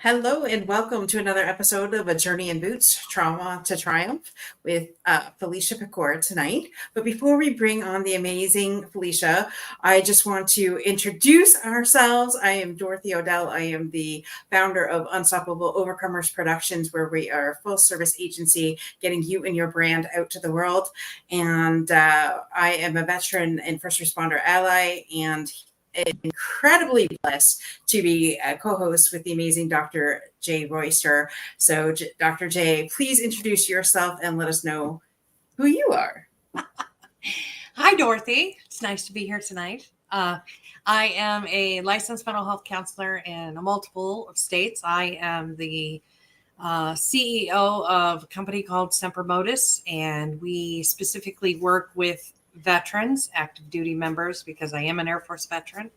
Hello and welcome to another episode of A Journey in Boots, Trauma to Triumph with Felicia Pecora tonight. But before we bring on the amazing Felicia, I just want to introduce ourselves. I am Dorothy Odell. I am the founder of Unstoppable Overcomers Productions, where we are a full service agency getting you and your brand out to the world. And I am a veteran and first responder ally and incredibly blessed to be a co-host with the amazing Dr. Jay Royster. So, Dr. Jay, please introduce yourself and let us know who you are. Hi, Dorothy. It's nice to be here tonight. I am a licensed mental health counselor in a multiple of states. I am the CEO of a company called Semper Modus, and we specifically work with veterans, active duty members, because I am an Air Force veteran.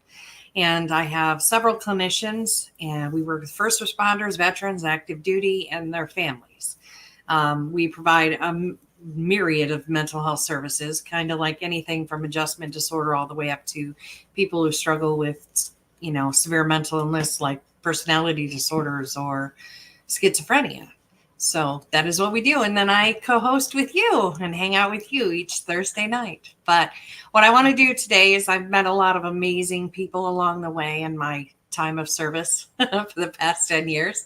And I have several clinicians, and we work with first responders, veterans, active duty, and their families. We provide a myriad of mental health services, kind of like anything from adjustment disorder all the way up to people who struggle with, severe mental illness like personality disorders or schizophrenia. So that is what we do. And then I co-host with you and hang out with you each Thursday night. But what I want to do today is I've met a lot of amazing people along the way in my time of service for the past 10 years.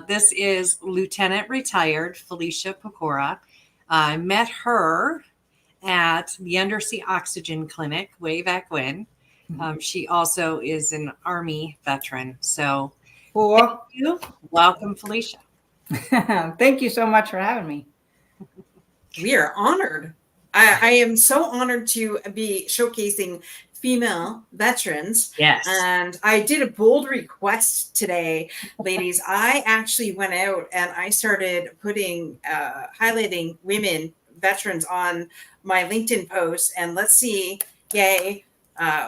This is Lieutenant Retired Felicia Pecora. I met her at the Undersea Oxygen Clinic way back when. She also is an Army veteran. So thank you. Welcome, Felicia. Thank you so much for having me. We are honored. I am so honored to be showcasing female veterans. Yes. And I did a bold request today, ladies. I actually went out and I started putting, highlighting women veterans on my LinkedIn posts. And let's see, yay.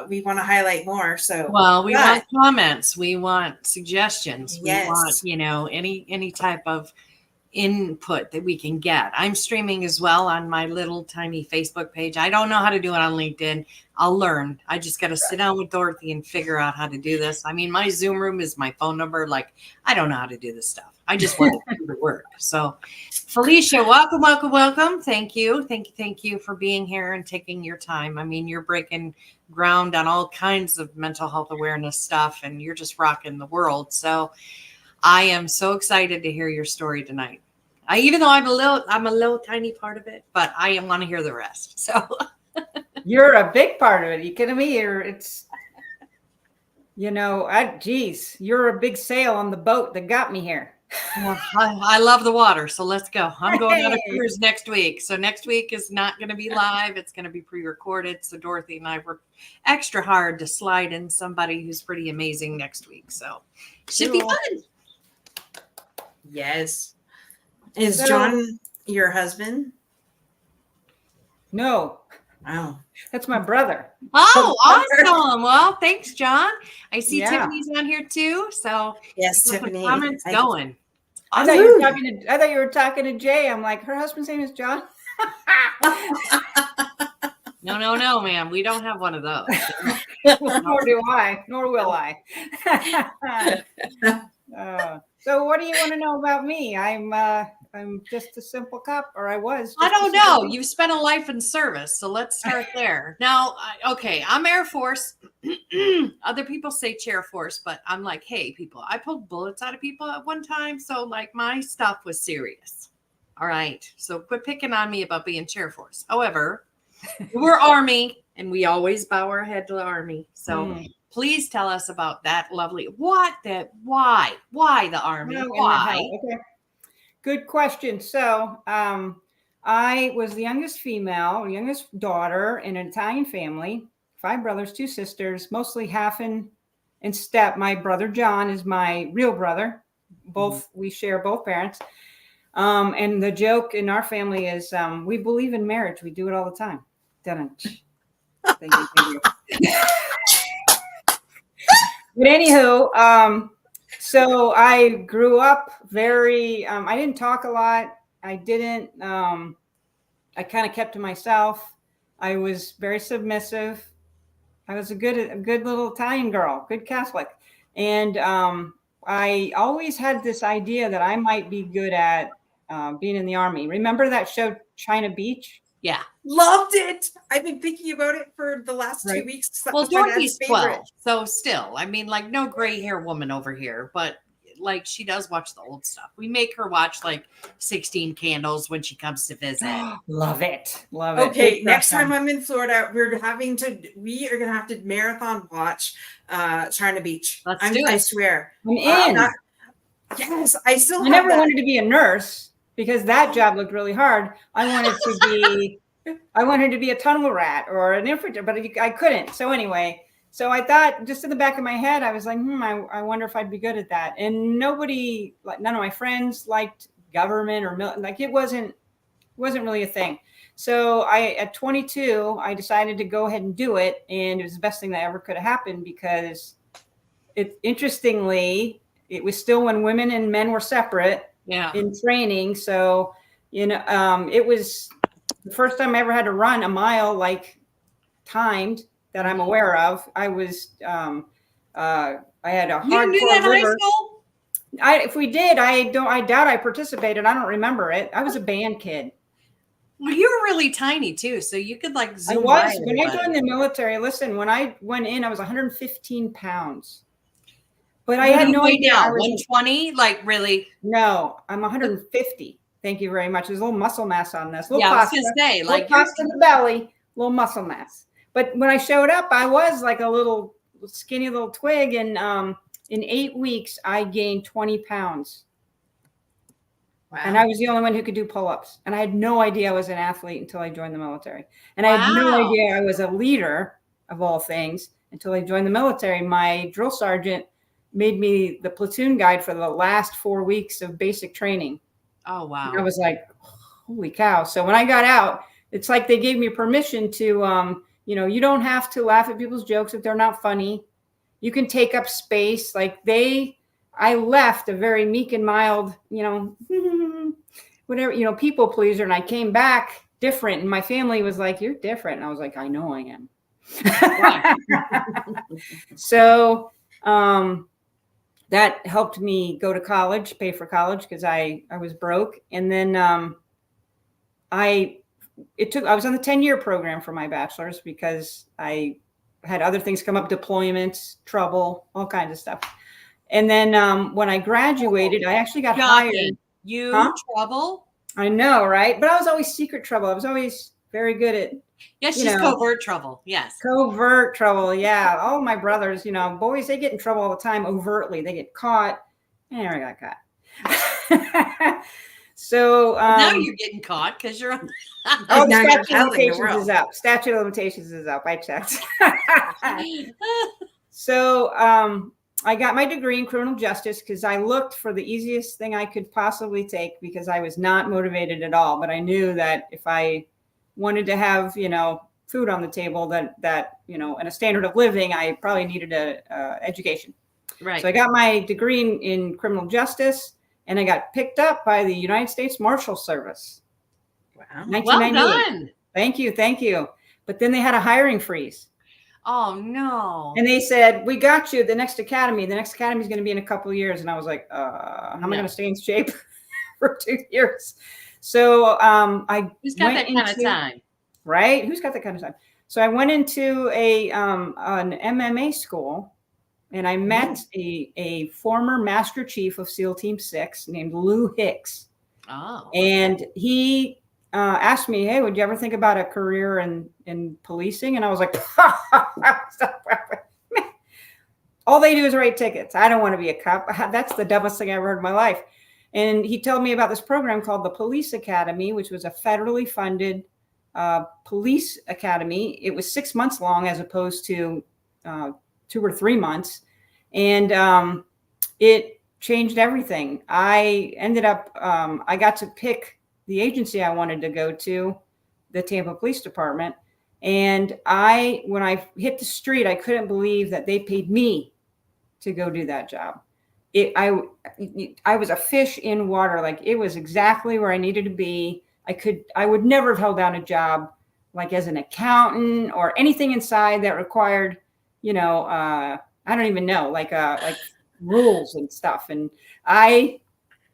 We want to highlight more. So, we want comments. We want suggestions. Yes. We want, any type of input that we can get. I'm streaming as well on my little tiny Facebook page. I don't know how to do it on LinkedIn. I'll learn. I just got to sit down with Dorothy and figure out how to do this. I mean, my Zoom room is my phone number. Like, I don't know how to do this stuff. I just want to do the work. So, Felicia, welcome. Thank you for being here and taking your time. I mean, you're breaking ground on all kinds of mental health awareness stuff, and you're just rocking the world. So I am so excited to hear your story tonight. Even though I'm a little tiny part of it, but I want to hear the rest. So you're a big part of it. You kidding me? You're a big sail on the boat that got me here. Well, I love the water, so let's go. I'm going on a cruise next week. So next week is not going to be live. It's going to be pre-recorded. So Dorothy and I worked extra hard to slide in somebody who's pretty amazing next week. So it should be fun. Yes. Is John your husband? No. Oh. That's my brother. Oh, awesome. Well, thanks, John. I see Tiffany's on here too. So yes, Tiffany. Comments going. I thought you were talking to Jay. I'm like, her husband's name is John. No, ma'am. We don't have one of those. Nor do I. Nor will I. So what do you want to know about me? I'm just a simple cop, or I was. I don't know. You've spent a life in service, so let's start there. Now, okay, I'm Air Force. Other people say Chair Force, but I'm like, hey, people, I pulled bullets out of people at one time, so like my stuff was serious. All right, so quit picking on me about being Chair Force. However, we're Army, and we always bow our head to the Army. So please tell us about that lovely. Why the Army? Why? Okay. Good question. So I was the youngest daughter in an Italian family, 5 brothers, 2 sisters, mostly half in step. My brother John is my real brother. We share both parents. And the joke in our family is we believe in marriage. We do it all the time. Thank you. But anywho, so I grew up very, I didn't talk a lot. I kind of kept to myself. I was very submissive. I was a good little Italian girl, good Catholic. And I always had this idea that I might be good at being in the Army. Remember that show, China Beach? Yeah. Loved it. I've been thinking about it for the last Right. 2 weeks. Well, It's my dad's Dorothy's favorite. 12, so still, I mean, like, no gray hair woman over here, but like, she does watch the old stuff. We make her watch like 16 Candles when she comes to visit. Love it. Love it. Okay, Big next crush on- time I'm in Florida, we are gonna have to marathon watch China Beach. Let's do it. I swear. I'm in. Yes, I still I have never that. wanted to be a nurse because that job looked really hard. I wanted to be a tunnel rat or an infantry, but I couldn't. So anyway, so I thought, just in the back of my head, I was like, I wonder if I'd be good at that. And none of my friends liked government or like it wasn't really a thing. So at 22, I decided to go ahead and do it, and it was the best thing that ever could have happened because interestingly, it was still when women and men were separate in training. So, it was the first time I ever had to run a mile, like timed, that I'm aware of. I was, I had a You didn't do that in high school? If we did, I doubt I participated. I don't remember it. I was a band kid. Well, you were really tiny too, so you could like zoom. When I joined the military, listen, when I went in, I was 115 pounds. But I had no idea. Now, 120, like really? No, I'm 150. Thank you very much. There's a little muscle mass on this. I was gonna say, like pasta in the belly, little muscle mass. But when I showed up, I was like a little skinny little twig, and in 8 weeks, I gained 20 pounds. Wow. And I was the only one who could do pull-ups. And I had no idea I was an athlete until I joined the military. And I had no idea I was a leader of all things until I joined the military. My drill sergeant made me the platoon guide for the last 4 weeks of basic training. Oh, wow. And I was like, holy cow. So when I got out, it's like they gave me permission to, you don't have to laugh at people's jokes if they're not funny. You can take up space. I left a very meek and mild, whatever, people pleaser. And I came back different. And my family was like, you're different. And I was like, I know I am. So that helped me go to college, pay for college because I was broke. And then I was on the 10-year program for my bachelor's because I had other things come up, deployments, trouble, all kinds of stuff. And then when I graduated, I actually got hired. Trouble? I know, right? But I was always secret trouble. I was always very good at. Yes, she's covert trouble. Yes. Covert trouble. Yeah. All my brothers, boys, they get in trouble all the time overtly. They get caught. And I got caught. So now you're getting caught because you're on. Oh, the statute of limitations is up. Statute of limitations is up. I checked. So I got my degree in criminal justice because I looked for the easiest thing I could possibly take because I was not motivated at all. But I knew that if I wanted to have, food on the table, that and a standard of living, I probably needed a education. Right. So I got my degree in criminal justice, and I got picked up by the United States Marshal Service. Wow. Well done. Thank you. But then they had a hiring freeze. Oh, no. And they said, we got you the next academy. The next academy is going to be in a couple of years. And I was like, how am I going to stay in shape for 2 years? So who's got that kind of time? Right? Who's got that kind of time? So I went into an MMA school, and I met a former Master Chief of SEAL Team 6 named Lou Hicks. Oh. And he asked me, hey, would you ever think about a career in policing? And I was like, all they do is write tickets. I don't want to be a cop. That's the dumbest thing I ever heard in my life. And he told me about this program called the Police Academy, which was a federally funded police academy. It was 6 months long as opposed to 2 or 3 months. And it changed everything. I ended up, I got to pick the agency I wanted to go to, the Tampa Police Department. And when I hit the street, I couldn't believe that they paid me to go do that job. I was a fish in water. Like, it was exactly where I needed to be. I would never have held down a job like as an accountant or anything inside that required, I don't even know, like rules and stuff. And I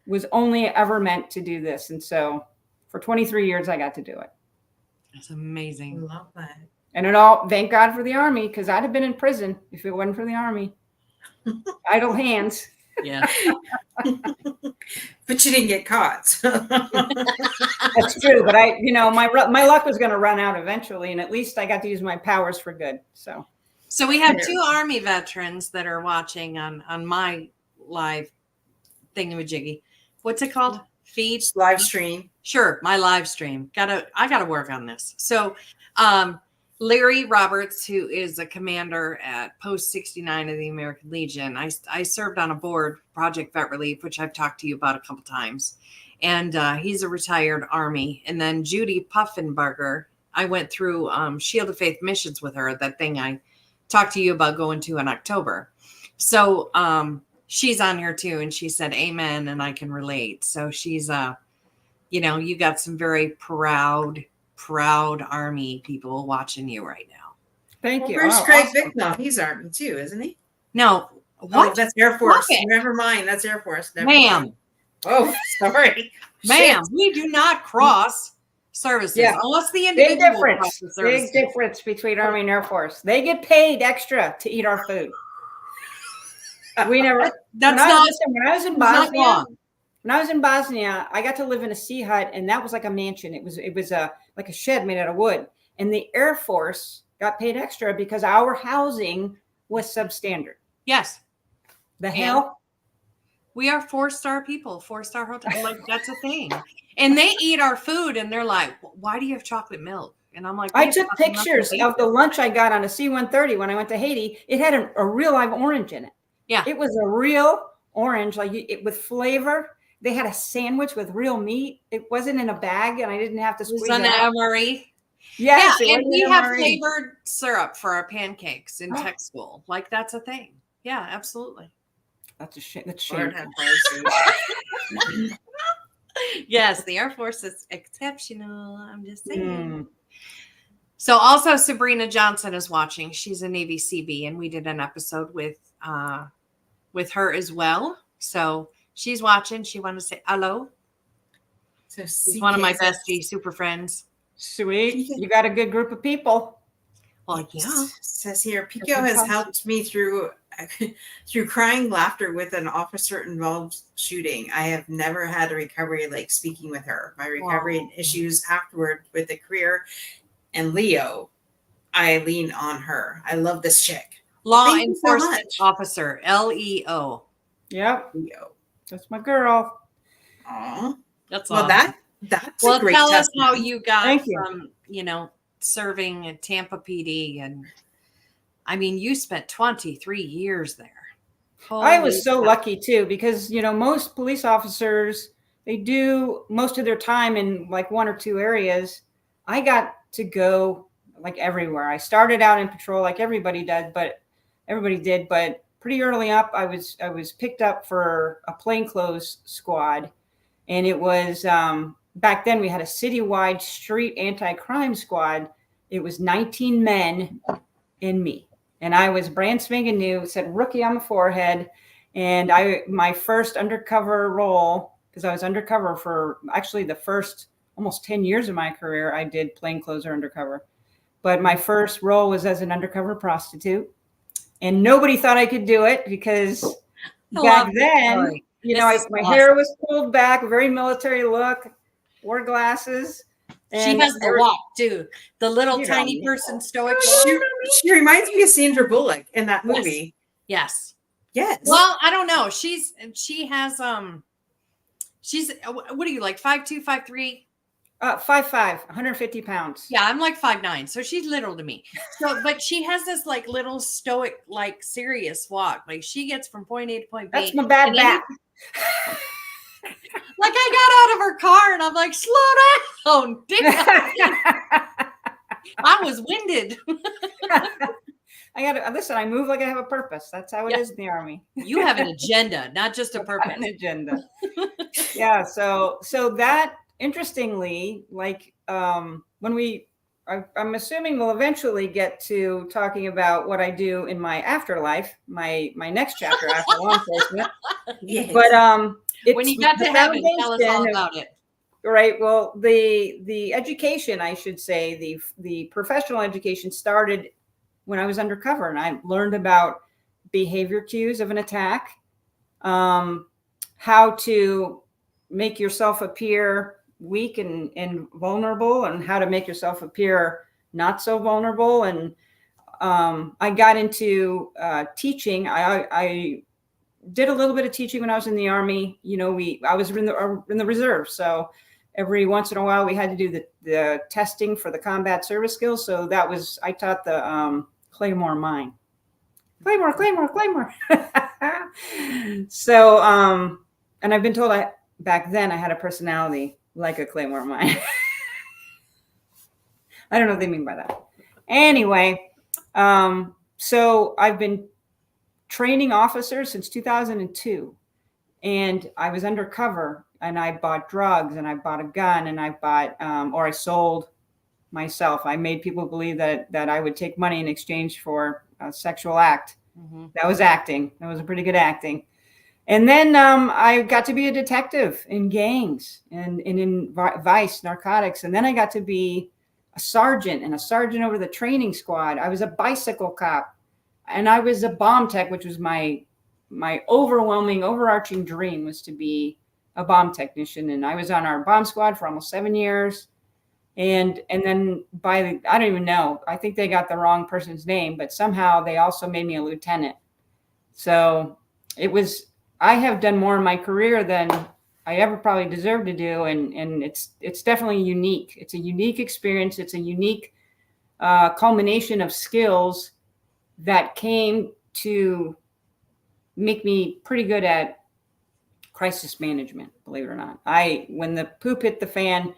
was only ever meant to do this. And so for 23 years, I got to do it. That's amazing. Love that. And it all, thank God for the Army, because I'd have been in prison if it wasn't for the Army. Idle hands. Yeah. But you didn't get caught. That's true. But my luck was going to run out eventually. And at least I got to use my powers for good. So we have 2 Army veterans that are watching on my live thingamajiggy. What's it called? Feed? Live stream. Sure, my live stream. I gotta work on this. So Larry Roberts, who is a commander at Post 69 of the American Legion. I served on a board, Project Vet Relief, which I've talked to you about a couple times. And he's a retired Army. And then Judy Puffenberger, I went through Shield of Faith missions with her, that thing I talked to you about going to in October. So she's on here too. And she said, amen. And I can relate. So she's, you got some very proud Army people watching you right now. Thank you. Where's Craig Bicknell? He's Army too, isn't he? No. What? Oh, that's Air Force. Okay. Never mind. That's Air Force. Never Ma'am. mind. Oh, sorry. Ma'am, Shit. we do not cross services unless the Big individual crosses services. Big difference between Army and Air Force. They get paid extra to eat our food. We never. That's not. When I was in Not Bosnia. wrong. When I was in Bosnia, I got to live in a sea hut, and that was like a mansion. It was like a shed made out of wood. And the Air Force got paid extra because our housing was substandard. Yes. The hell? We are 4-star people, 4-star hotel. Like, that's a thing. And they eat our food and they're like, why do you have chocolate milk? And I'm like, I took pictures of the lunch I got on a C-130 when I went to Haiti. It had a real live orange in it. Yeah. It was a real orange, with flavor. They had a sandwich with real meat. It wasn't in a bag, and I didn't have to It was squeeze an it out. MRE. Yes, Yeah, it and was we an have MRE. flavored syrup for our pancakes in tech school. Like, that's a thing. Yeah, absolutely. That's a shame. That's Lord shame. have mercy. Yes, the Air Force is exceptional. I'm just saying. Mm. So also Sabrina Johnson is watching. She's a Navy CB, and we did an episode with her as well. So she's watching. She wanted to say hello. So She's one of my bestie super friends. Sweet. You got a good group of people. Well, yeah. Says here, Pico has helped me through crying laughter with an officer involved shooting. I have never had a recovery like speaking with her. My recovery and issues afterward with the career and Leo, I lean on her. I love this chick. Law Thank you so enforcement much. officer, LEO. Yep. Leo. That's my girl. Aw. That's Well, awesome. that's Well, a great tell us how testimony. you got Thank you. from, serving at Tampa PD. And I mean, you spent 23 years there. I was so Holy lucky too, because most police officers, they do most of their time in like 1 or 2 areas. I got to go like everywhere. I started out in patrol like everybody did, but pretty early up, I was picked up for a plainclothes squad, and it was back then we had a citywide street anti-crime squad. It was 19 men and me. And I was brand spanking new. It said rookie on the forehead. And my first undercover role, because I was undercover for actually the first almost 10 years of my career, I did plainclothes or undercover. But my first role was as an undercover prostitute. And nobody thought I could do it because back then, my hair was pulled back, a very military look, wore glasses. She has the walk too. The little tiny person stoic walk. She reminds me of Sandra Bullock in that movie. Yes. Yes. Well, I don't know. She has she's what are you, like 5'2", 5'3"? 5'5", 150 pounds. Yeah, I'm like 5'9", so she's little to me. So, but she has this like little stoic, like serious walk. Like she gets from point A to point B. That's my bad back. Like I got out of her car and I'm like, slow down. I was winded. I gotta listen. I move like I have a purpose. That's how it is in the Army. You have an agenda, not just a purpose. An agenda. Yeah. So that interestingly, like when I'm assuming we'll eventually get to talking about what I do in my afterlife, my next chapter after law enforcement. Yes. But When you got to heaven, tell us all about it. Right. Well, the education, I should say, the professional education started when I was undercover, and I learned about behavior cues of an attack, how to make yourself appear weak and vulnerable, and how to make yourself appear not so vulnerable. And I got into teaching. I did a little bit of teaching when I was in the Army. You know, I was in the reserve, so every once in a while we had to do the testing for the combat service skills. So I taught the Claymore mine. Claymore. So, and I've been told back then I had a personality like a Claymore mine. I don't know what they mean by that. Anyway, so I've been training officers since 2002, and I was undercover, and I bought drugs, and I bought a gun, and I bought, or I sold myself. I made people believe that I would take money in exchange for a sexual act. Mm-hmm. That was acting. That was a pretty good acting. And then I got to be a detective in gangs and in vice, narcotics. And then I got to be a sergeant over the training squad. I was a bicycle cop, and I was a bomb tech, which was my overarching dream, was to be a bomb technician. And I was on our bomb squad for almost 7 years. And then I don't even know, I think they got the wrong person's name, but somehow they also made me a lieutenant. So I have done more in my career than I ever probably deserved to do. And it's definitely unique. It's a unique experience. It's a unique culmination of skills that came to make me pretty good at crisis management, believe it or not. When the poop hit the fan,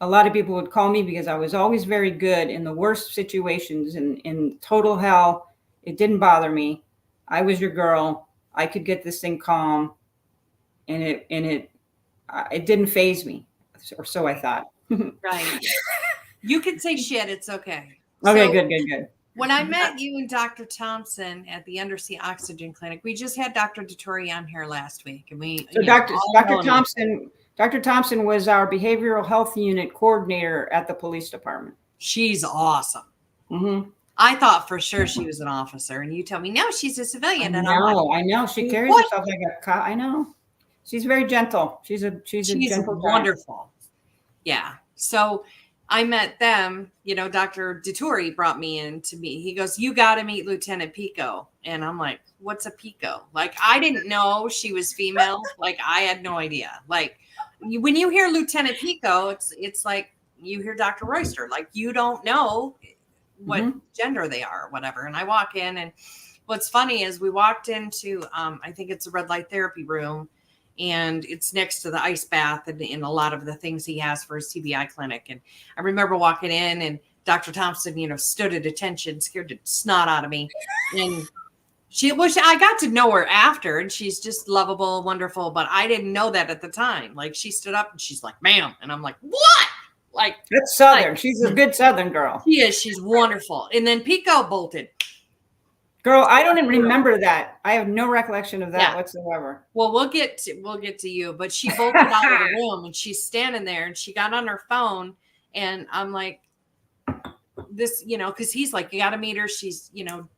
a lot of people would call me because I was always very good in the worst situations, in total hell. It didn't bother me. I was your girl. I could get this thing calm, and it didn't faze me, or so I thought. Right. You can say shit. It's okay. Okay, so, good. When I met you and Dr. Thompson at the Undersea Oxygen Clinic, we just had Dr. Dettori on here last week, and Dr. Thompson was our behavioral health unit coordinator at the police department. She's awesome. Mm-hmm. I thought for sure she was an officer, and you tell me, no, she's a civilian. I know. She carries herself like a cop. I know. She's very gentle. She's a gentle, wonderful. Yeah. So I met them. Dr. Dettori brought me in to meet. He goes, "You got to meet Lieutenant Pico," and I'm like, "What's a Pico?" Like, I didn't know she was female. Like, I had no idea. Like, when you hear Lieutenant Pico, it's like you hear Dr. Royster. Like, you don't know what gender they are or whatever. And I walk in, and what's funny is we walked into, I think it's a red light therapy room, and it's next to the ice bath and a lot of the things he has for his TBI clinic. And I remember walking in, and Dr. Thompson, stood at attention, scared the snot out of me. And I got to know her after, and she's just lovable, wonderful, but I didn't know that at the time. Like, she stood up and she's like, "Ma'am," and I'm like, "What?" Like, that's Southern. She's a good Southern girl. She is. She's wonderful. And then Pico bolted. Girl, I don't even remember that. I have no recollection of that whatsoever. Well, we'll get to you, but she bolted out of the room, and she's standing there, and she got on her phone, and I'm like, this, because he's like, "You got to meet her. She's,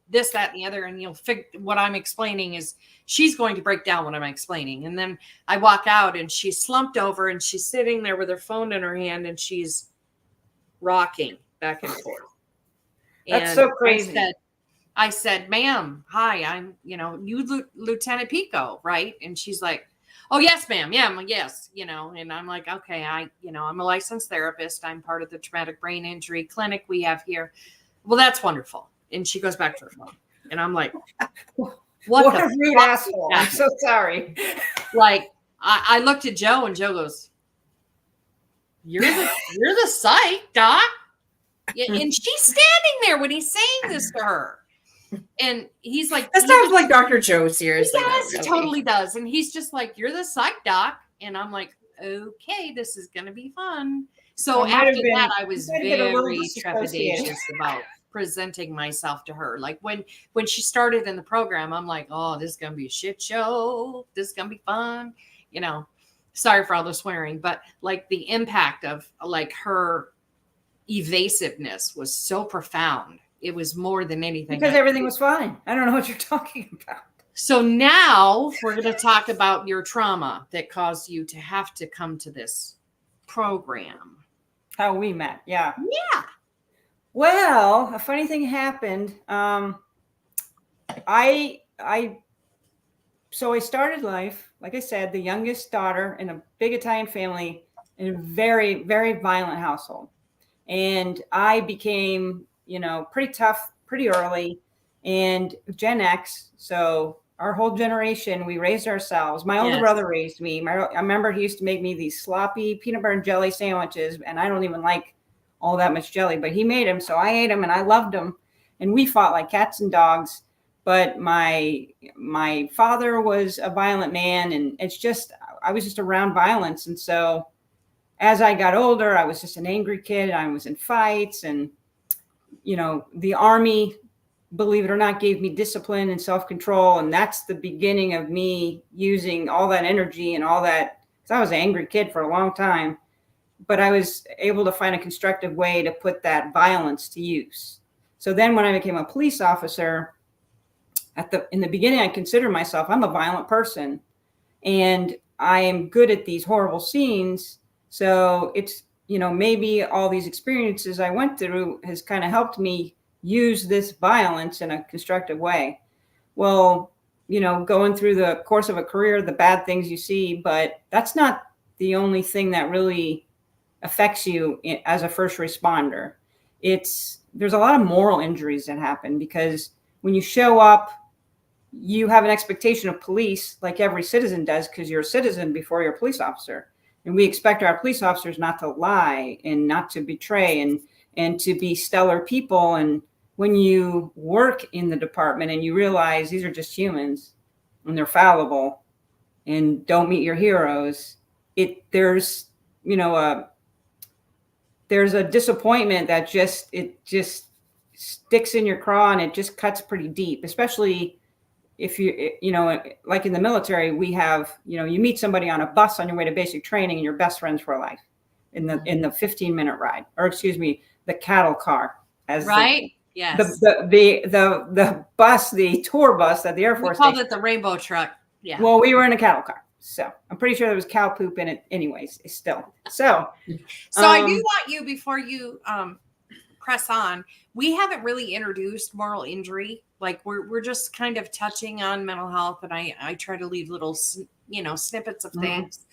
this, that, and the other." And what I'm explaining is she's going to break down what I'm explaining. And then I walk out, and she's slumped over, and she's sitting there with her phone in her hand, and she's rocking back and forth. That's so crazy. I said, "Ma'am, hi, I'm, you Lieutenant Pico, right?" And she's like, "Oh, yes, ma'am. Yeah, yes." And I'm like, "Okay, I'm a licensed therapist. I'm part of the traumatic brain injury clinic we have here." "Well, that's wonderful." And she goes back to her phone. And I'm like, what a rude asshole. I'm so sorry. Like, I looked at Joe, and Joe goes, you're the psych, doc. Yeah, and she's standing there when he's saying this to her. And he's like, that sounds like Dr. Joe, seriously. It totally does. And he's just like, "You're the psych doc." And I'm like, "Okay, this is going to be fun." So I might have after been- that, I was might have been a little very disassociated. trepidatious about presenting myself to her. Like when she started in the program, I'm like, oh, this is gonna be a shit show. This is gonna be fun. You know, sorry for all the swearing, but like the impact of like her evasiveness was so profound. It was more than anything. Because everything was fine. I don't know what you're talking about. So now we're going to talk about your trauma that caused you to have to come to this program. How we met. Yeah. Yeah. Well, a funny thing happened. So I started life, like I said, the youngest daughter in a big Italian family in a very, very violent household. And I became, pretty tough pretty early, and Gen X. So our whole generation, we raised ourselves. My older Yes. brother raised me. I remember he used to make me these sloppy peanut butter and jelly sandwiches, and I don't even like all that much jelly, but he made them. So I ate them and I loved them. And we fought like cats and dogs. But my father was a violent man, and I was just around violence. And so as I got older, I was just an angry kid. I was in fights, and the Army, believe it or not, gave me discipline and self-control. And that's the beginning of me using all that energy and all that. Because I was an angry kid for a long time, but I was able to find a constructive way to put that violence to use. So then when I became a police officer, in the beginning, I considered myself, I'm a violent person, and I am good at these horrible scenes. So it's, maybe all these experiences I went through has kind of helped me use this violence in a constructive way. Well, going through the course of a career, the bad things you see, but that's not the only thing that really affects you as a first responder. There's a lot of moral injuries that happen, because when you show up, you have an expectation of police, like every citizen does, because you're a citizen before you're a police officer. And we expect our police officers not to lie and not to betray and to be stellar people. And when you work in the department and you realize these are just humans and they're fallible and don't meet your heroes, there's a disappointment that just sticks in your craw, and it just cuts pretty deep, especially if like in the military, we have, you meet somebody on a bus on your way to basic training and you're best friends for life in the 15-minute ride, or excuse me, the cattle car, Right. Yes. The bus, the tour bus that the Air Force We called station. it the rainbow truck. Yeah. Well, we were in a cattle car, so I'm pretty sure there was cow poop in it anyways, still. So I do want you, before you press on, we haven't really introduced moral injury. Like we're just kind of touching on mental health, and I try to leave little snippets of things.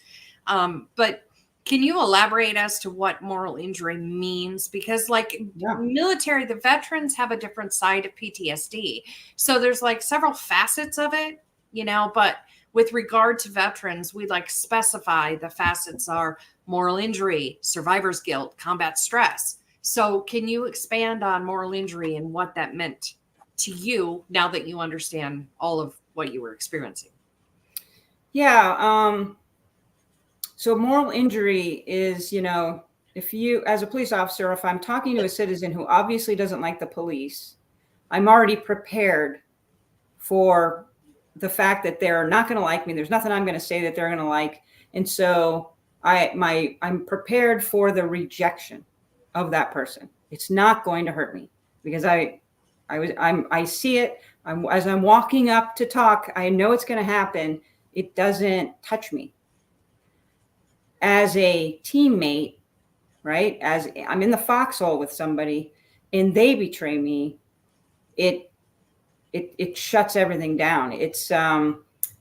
But can you elaborate as to what moral injury means? Because military, the veterans have a different side of PTSD. So there's like several facets of it, but with regard to veterans, we specify the facets are moral injury, survivor's guilt, combat stress. So can you expand on moral injury and what that meant to you now that you understand all of what you were experiencing? Yeah. So moral injury is, if you, as a police officer, if I'm talking to a citizen who obviously doesn't like the police, I'm already prepared for the fact that they're not going to like me. There's nothing I'm going to say that they're going to like. And so I'm prepared for the rejection of that person. It's not going to hurt me, because I see it. As I'm walking up to talk, I know it's going to happen. It doesn't touch me. As a teammate, right? As I'm in the foxhole with somebody and they betray me, it shuts everything down. It's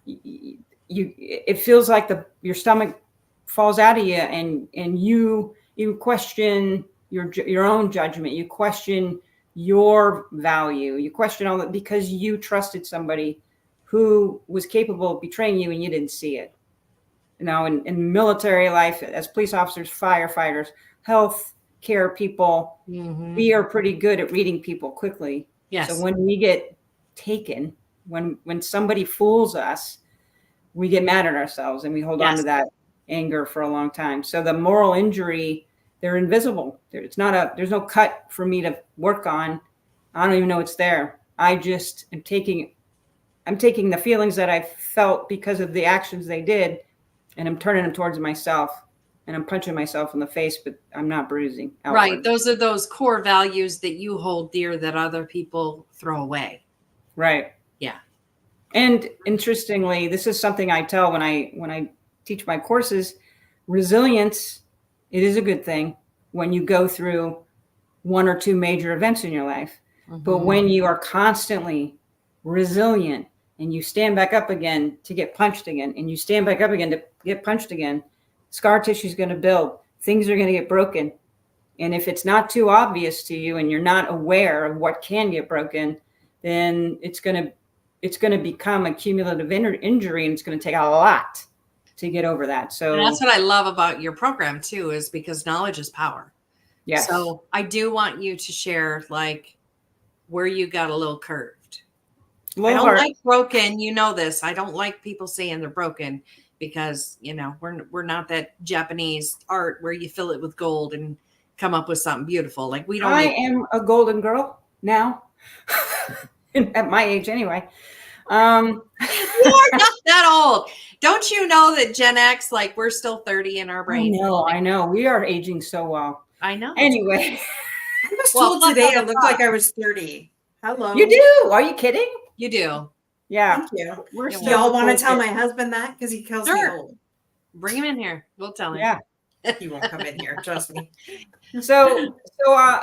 it feels like your stomach falls out of you, and you question your own judgment. You question your value. You question all that because you trusted somebody who was capable of betraying you and you didn't see it. In military life, as police officers, firefighters, health care people, we are pretty good at reading people quickly. Yes. So when we get taken, when somebody fools us, we get mad at ourselves and we hold on to that anger for a long time. So the moral injury they're invisible. There's no cut for me to work on. I don't even know it's there. I just am taking the feelings that I felt because of the actions they did, and I'm turning them towards myself, and I'm punching myself in the face, but I'm not bruising outward. Right. Those are those core values that you hold dear that other people throw away. Right. Yeah. And interestingly, this is something I tell when I teach my courses. Resilience, it is a good thing when you go through one or two major events in your life. Mm-hmm. But when you are constantly resilient and you stand back up again to get punched again, and you stand back up again to get punched again, scar tissue is going to build. Things are going to get broken. And if it's not too obvious to you and you're not aware of what can get broken, then it's going to become a cumulative injury, and it's going to take a lot to get over that. So and that's what I love about your program too, is because knowledge is power. yes. So I do want you to share like where you got a little curved. I don't like broken. You know this. I don't like people saying they're broken because, you know, we're not that Japanese art where you fill it with gold and come up with something beautiful. Like we don't. I am a golden girl now, at my age anyway. You are not that old. Don't you know that Gen X, like we're still 30 in our brain? I know. We are aging so well. I know. Anyway. I was told today I looked like I was 30. Hello. You do? Are you kidding? You do. Yeah. Thank you. We're Yeah, still Y'all want to tell bullshit. my husband that? Because he kills me Sure. old. Bring him in here. We'll tell him. Yeah. He won't come in here. Trust me. So,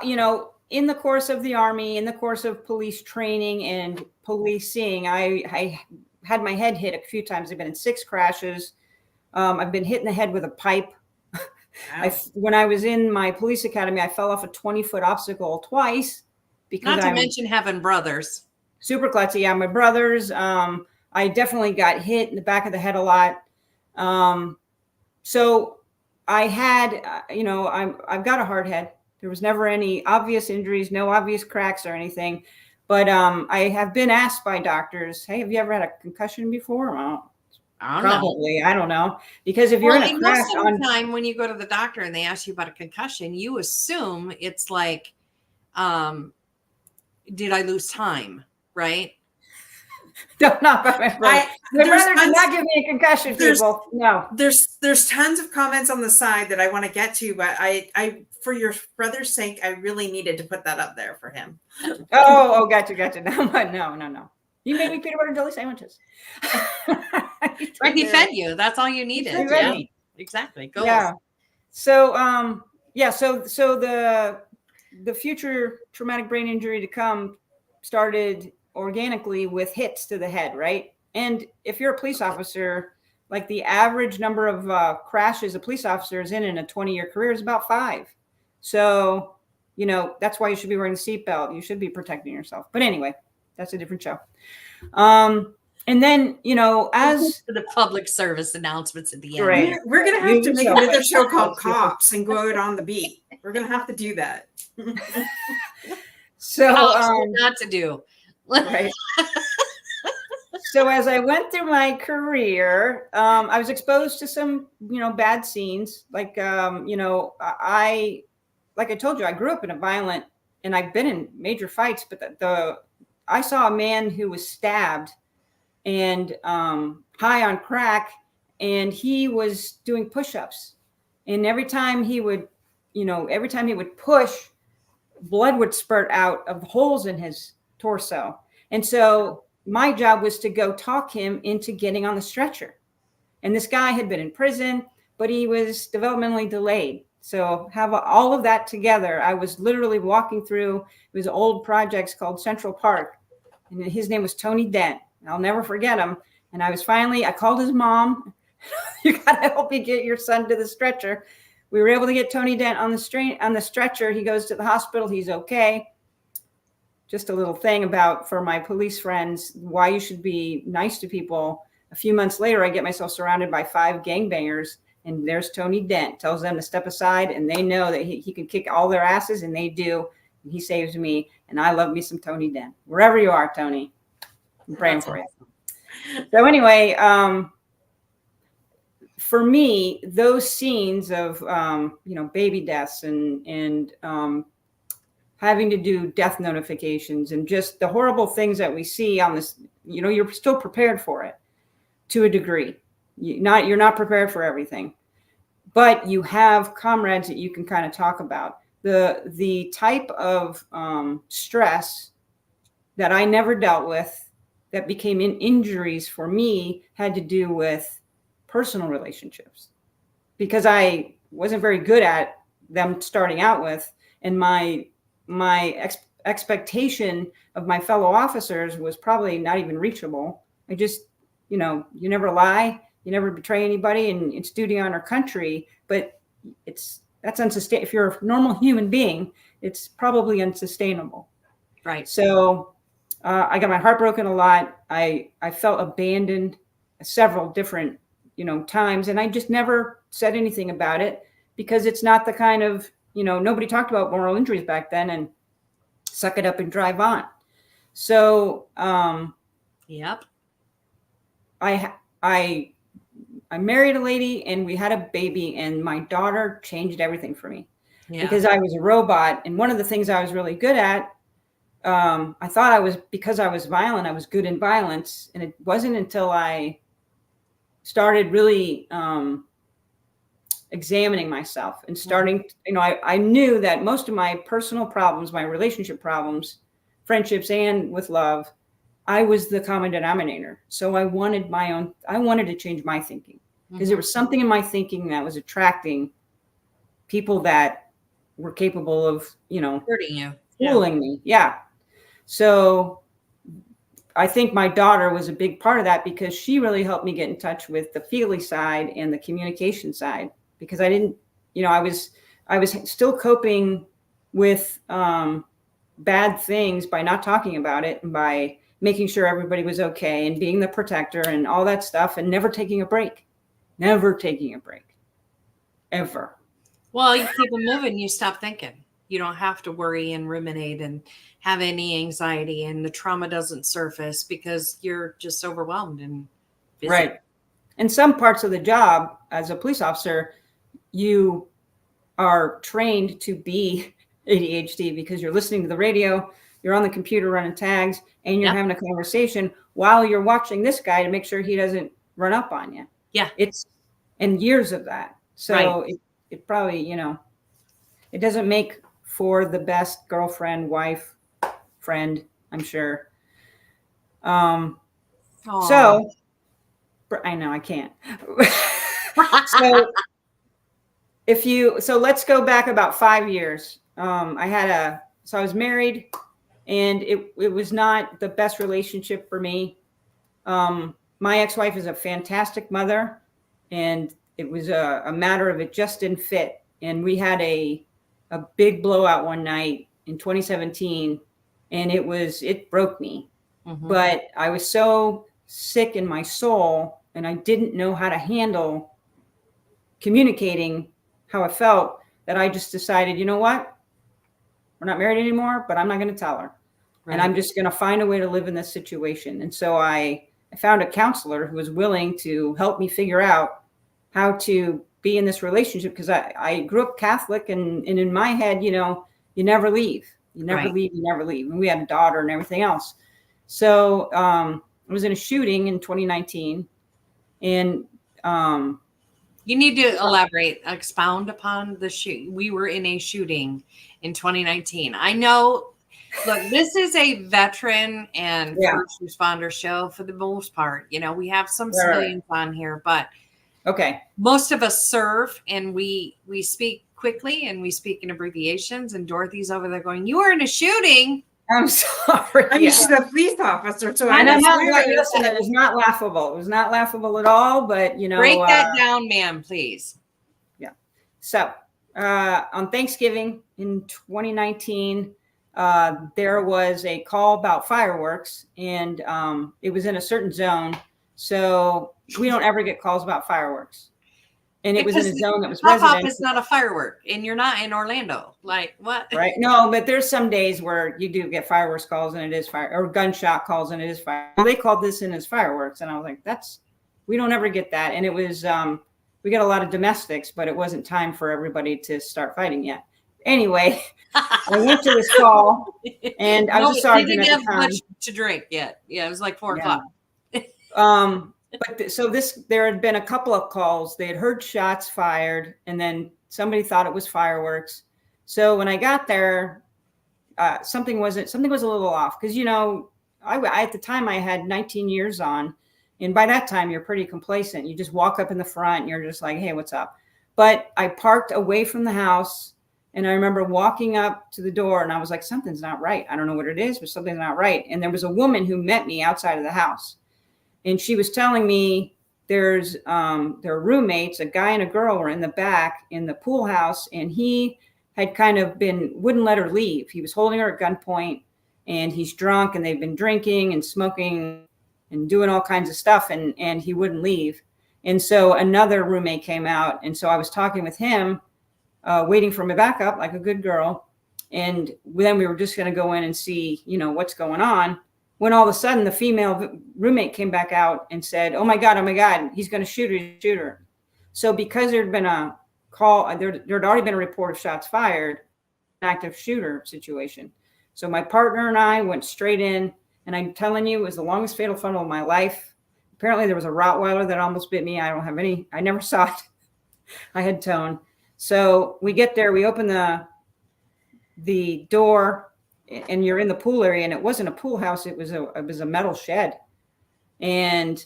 you know, in the course of the Army, in the course of police training and policing, I had my head hit a few times. I've been in 6 crashes. I've been hit in the head with a pipe. Wow. When I was in my police academy, I fell off a 20-foot obstacle twice because Not to mention having brothers. super klutzy. Yeah, my brothers. I definitely got hit in the back of the head a lot. So I had, I've got a hard head. There was never any obvious injuries, no obvious cracks or anything. But I have been asked by doctors, hey, have you ever had a concussion before? Well, I don't know. probably. I don't know. Because if you're in a crash most of the time when you go to the doctor and they ask you about a concussion, you assume it's like, did I lose time? Right? No, not by my brother. My brother did not give me a concussion, people. No. There's tons of comments on the side that I want to get to, but I for your brother's sake, I really needed to put that up there for him. Oh, gotcha. No. You made me peanut butter and jelly sandwiches. Right, he fed you. That's all you needed. He fed Yeah, me. exactly. Goals. Yeah. So, so the future traumatic brain injury to come started organically with hits to the head, right? And if you're a police officer, like the average number of crashes a police officer is in a 20-year career is about 5. So, you know, that's why you should be wearing a seatbelt. You should be protecting yourself. But anyway, that's a different show. And then, you know, as the public service announcements at the end. Right. We're gonna have to make So- another show called Cops and go out on the beat. We're gonna have to do that. so Not to do. right. So as I went through my career, I was exposed to some, bad scenes. Like, like I told you, I grew up in a violent, and I've been in major fights. But I saw a man who was stabbed and high on crack, and he was doing push-ups. And every time he would push, blood would spurt out of the holes in his torso. And so my job was to go talk him into getting on the stretcher. And this guy had been in prison, but he was developmentally delayed. So have all of that together. I was literally walking through, it was old projects called Central Park. And his name was Tony Dent. I'll never forget him. And I called his mom. You got to help me get your son to the stretcher. We were able to get Tony Dent on the stretcher. He goes to the hospital. He's okay. Just a little thing for my police friends, why you should be nice to people. A few months later, I get myself surrounded by 5 gangbangers, and there's Tony Dent, tells them to step aside, and they know that he can kick all their asses, and they do. And he saves me, and I love me some Tony Dent. Wherever you are, Tony, I'm praying for you. So anyway, for me, those scenes of, baby deaths and having to do death notifications and just the horrible things that we see on this, you're still prepared for it to a degree. You're not prepared for everything, but you have comrades that you can kind of talk about. The type of stress that I never dealt with that became injuries for me had to do with personal relationships, because I wasn't very good at them starting out with, and my expectation of my fellow officers was probably not even reachable. I just, you never lie, you never betray anybody, and it's duty on our country, but that's unsustainable. If you're a normal human being, it's probably unsustainable. Right. So I got my heart broken a lot. I felt abandoned several different, times, and I just never said anything about it, because it's not the kind of, nobody talked about moral injuries back then, and suck it up and drive on. So, yep. I married a lady and we had a baby, and my daughter changed everything for me, because I was a robot. And one of the things I was really good at, I thought because I was violent, I was good in violence. And it wasn't until I started really examining myself and starting, I knew that most of my personal problems, my relationship problems, friendships, and with love, I was the common denominator. So I wanted to change my thinking, because there was something in my thinking that was attracting people that were capable of, hurting you, fooling me. Yeah. So I think my daughter was a big part of that, because she really helped me get in touch with the feely side and the communication side, because I didn't, I was still coping with bad things by not talking about it, and by making sure everybody was okay, and being the protector and all that stuff, and never taking a break, ever. Well, you keep it moving, you stop thinking. You don't have to worry and ruminate and have any anxiety, and the trauma doesn't surface because you're just overwhelmed and busy. Right. And some parts of the job as a police officer, you are trained to be ADHD, because you're listening to the radio, you're on the computer running tags, and you're having a conversation while you're watching this guy to make sure he doesn't run up on you. Yeah. And years of that. So it probably, it doesn't make for the best girlfriend, wife, friend, I'm sure. So I know I can't. So let's go back about 5 years. I was married, and it was not the best relationship for me. My ex-wife is a fantastic mother, and it was a matter of it just didn't fit. And we had a big blowout one night in 2017, and it broke me. But I was so sick in my soul, and I didn't know how to handle communicating how I felt, that I just decided, you know what? We're not married anymore, but I'm not going to tell her. Right. And I'm just going to find a way to live in this situation. And so I found a counselor who was willing to help me figure out how to be in this relationship, because I grew up Catholic, and in my head, you never leave. You never leave. And we had a daughter and everything else. So I was in a shooting in 2019, and you need to elaborate, expound upon the shoot. We were in a shooting in 2019. I know, look, this is a veteran and first responder show for the most part. We have some civilians on here, but most of us serve, and we speak quickly, and we speak in abbreviations, and Dorothy's over there going, "You were in a shooting." I'm sorry. I mean, she's a police officer, so listen, it was not laughable. It was not laughable at all, but break that down, ma'am, please. Yeah. So on Thanksgiving in 2019, there was a call about fireworks, and it was in a certain zone. So we don't ever get calls about fireworks. And it was in a zone that was residential. It's not a firework, and you're not in Orlando. Like, what? Right. No, but there's some days where you do get fireworks calls, and it is fire, or gunshot calls, and it is fire. They called this in as fireworks, and I was like, we don't ever get that. And it was we got a lot of domestics, but it wasn't time for everybody to start fighting yet. Anyway, I went to this call, and I was a sergeant at the time. Much to drink yet. Yeah, it was like 4 o'clock. There had been a couple of calls. They had heard shots fired, and then somebody thought it was fireworks. So when I got there, something was a little off, because I at the time I had 19 years on, and by that time you're pretty complacent. You just walk up in the front and you're just like, hey, what's up? But I parked away from the house, and I remember walking up to the door, and I was like, something's not right. I don't know what it is, but something's not right. And there was a woman who met me outside of the house, and she was telling me their roommates, a guy and a girl, were in the back in the pool house, and he had wouldn't let her leave. He was holding her at gunpoint, and he's drunk, and they've been drinking and smoking and doing all kinds of stuff, and he wouldn't leave. And so another roommate came out, and so I was talking with him, waiting for my backup like a good girl. And then we were just going to go in and see, what's going on, when all of a sudden the female roommate came back out and said, oh my God, he's going to shoot her. So because there'd been a call, there'd already been a report of shots fired, an active shooter situation. So my partner and I went straight in, and I'm telling you, it was the longest fatal funnel of my life. Apparently there was a Rottweiler that almost bit me. I never saw it. I had tone. So we get there, we open the door, and you're in the pool area, and it wasn't a pool house. It was a metal shed. And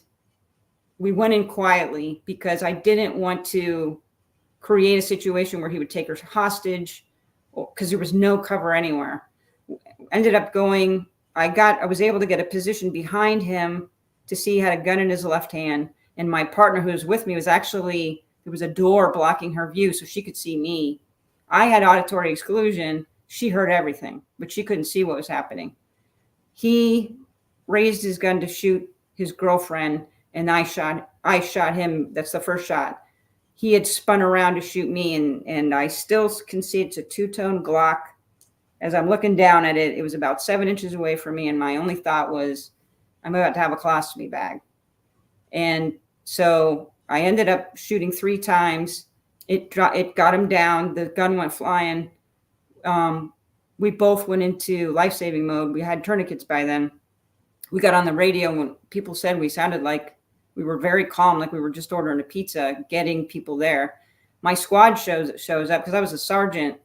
we went in quietly because I didn't want to create a situation where he would take her hostage, because there was no cover anywhere. Ended up going, I was able to get a position behind him to see he had a gun in his left hand. And my partner who was with me there was a door blocking her view so she could see me. I had auditory exclusion. She heard everything, but she couldn't see what was happening. He raised his gun to shoot his girlfriend, and I shot him. That's the first shot. He had spun around to shoot me, and I still can see it's a two-tone Glock. As I'm looking down at it, it was about 7 inches away from me, and my only thought was, I'm about to have a colostomy bag. And so I ended up shooting 3 times. It got him down. The gun went flying. We both went into life-saving mode. We had tourniquets by then. We got on the radio when people said we sounded like we were very calm, like we were just ordering a pizza, getting people there. My squad shows up because I was a sergeant,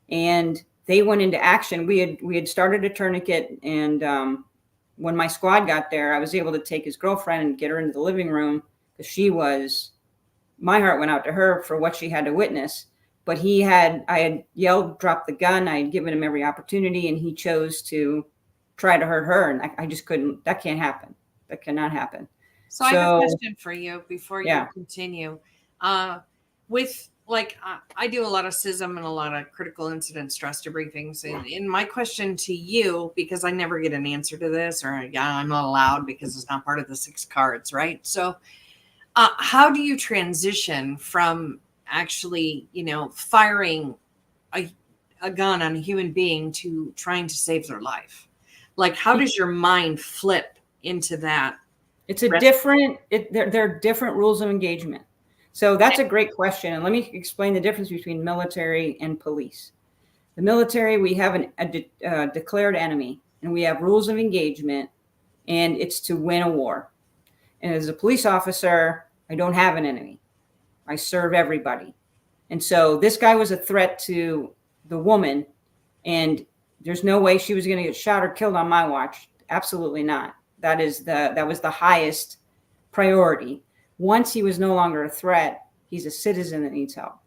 and they went into action. We had started a tourniquet, and when my squad got there, I was able to take his girlfriend and get her into the living room, because my heart went out to her for what she had to witness. But I had yelled, drop the gun. I had given him every opportunity, and he chose to try to hurt her. And I just couldn't. That can't happen. That cannot happen. So I have a question for you before you continue. I do a lot of CISM and a lot of critical incident stress debriefings. And my question to you, because I never get an answer to this, or I'm not allowed because it's not part of the 6 cards, right? So how do you transition from actually, firing a gun on a human being to trying to save their life? Like, how does your mind flip into that? It's there are different rules of engagement. So that's a great question. And let me explain the difference between military and police. The military, we have a declared enemy, and we have rules of engagement, and it's to win a war. And as a police officer, I don't have an enemy. I serve everybody. And so this guy was a threat to the woman, and there's no way she was going to get shot or killed on my watch. Absolutely not. That was the highest priority. Once he was no longer a threat, he's a citizen that needs help.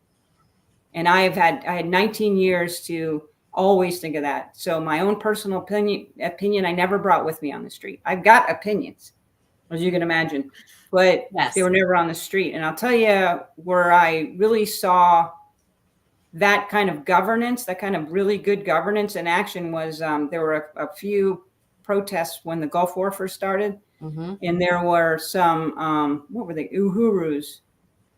And I had 19 years to always think of that. So my own personal opinion, I never brought with me on the street. I've got opinions, as you can imagine, but They were never on the street. And I'll tell you where I really saw that kind of governance, that kind of really good governance in action was there were a few protests when the Gulf War first started. Mm-hmm. And there were some, what were they? Uhurus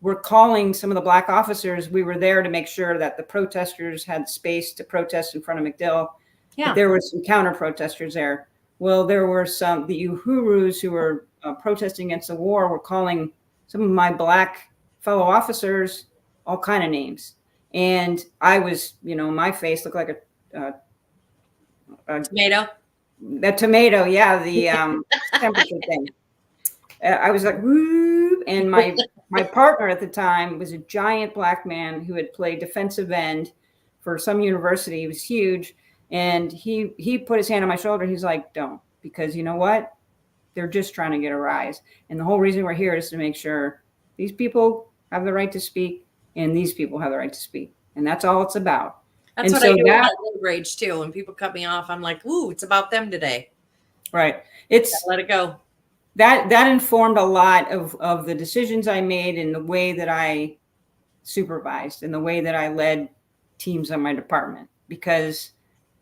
were calling some of the black officers. We were there to make sure that the protesters had space to protest in front of MacDill. Yeah. But there were some counter protesters there. Well, there were the Uhurus who were protesting against the war were calling some of my black fellow officers all kind of names. And I was, my face looked like Tomato. a tomato. Yeah, the temperature thing. I was like, woo, and my partner at the time was a giant black man who had played defensive end for some university. He was huge, and he put his hand on my shoulder. He's like, don't, because you know what? They're just trying to get a rise, and the whole reason we're here is to make sure these people have the right to speak, and these people have the right to speak, and that's all it's about. That's and what so I do with my road rage too. When people cut me off, I'm like, ooh, it's about them today. Right. It's let it go. That informed a lot of the decisions I made and the way that I supervised and the way that I led teams on my department, because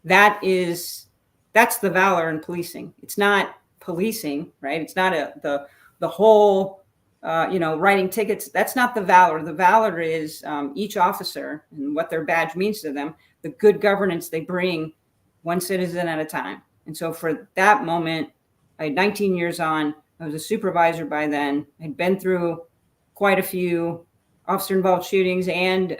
that's the valor in policing. It's not policing, right? It's not the whole, writing tickets. That's not the valor. The valor is each officer and what their badge means to them, the good governance they bring one citizen at a time. And so for that moment, I had 19 years on. I was a supervisor by then. I'd been through quite a few officer-involved shootings and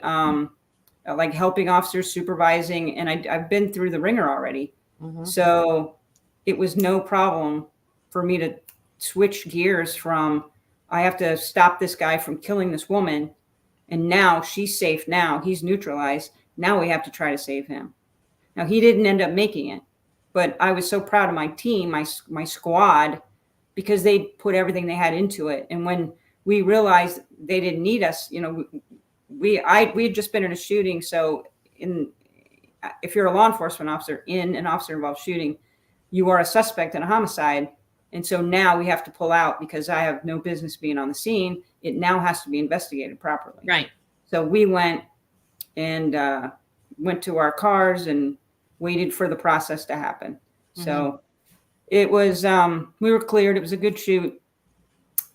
like helping officers, supervising, and I've been through the ringer already. Mm-hmm. So it was no problem for me to switch gears from, I have to stop this guy from killing this woman, and now she's safe. Now he's neutralized. Now we have to try to save him. Now he didn't end up making it, but I was so proud of my team, my squad, because they put everything they had into it. And when we realized they didn't need us, we had just been in a shooting. So if you're a law enforcement officer in an officer involved shooting, you are a suspect in a homicide. And so now we have to pull out because I have no business being on the scene. It now has to be investigated properly. Right. So we went to our cars and waited for the process to happen. Mm-hmm. So it was, we were cleared. It was a good shoot.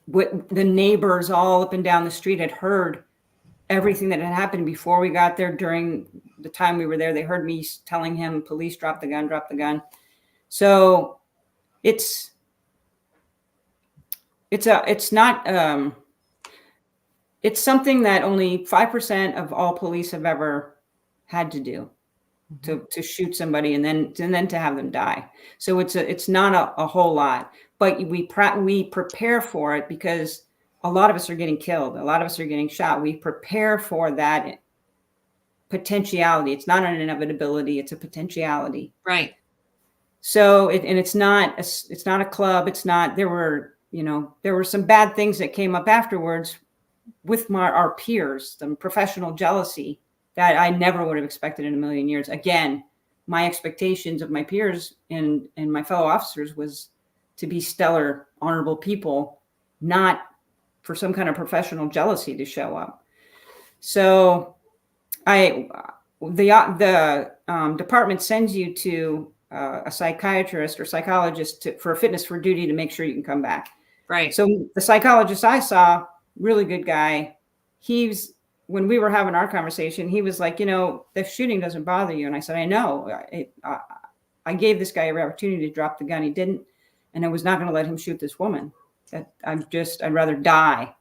The neighbors all up and down the street had heard everything that had happened before we got there. During the time we were there, they heard me telling him, police, drop the gun, drop the gun. So it's something that only 5% of all police have ever had to do. To shoot somebody and then to have them die. So it's not a whole lot, but we prepare for it because a lot of us are getting killed. A lot of us are getting shot. We prepare for that potentiality. It's not an inevitability. It's a potentiality. Right. So it's not a club. It's not, there were some bad things that came up afterwards with our peers, some professional jealousy that I never would have expected in a million years. Again, my expectations of my peers and my fellow officers was to be stellar, honorable people, not for some kind of professional jealousy to show up. So the department sends you to a psychiatrist or psychologist for fitness for duty to make sure you can come back. Right. So the psychologist I saw, really good guy, when we were having our conversation, he was like, the shooting doesn't bother you. And I said, I know. I gave this guy an opportunity to drop the gun. He didn't. And I was not going to let him shoot this woman. I'd rather die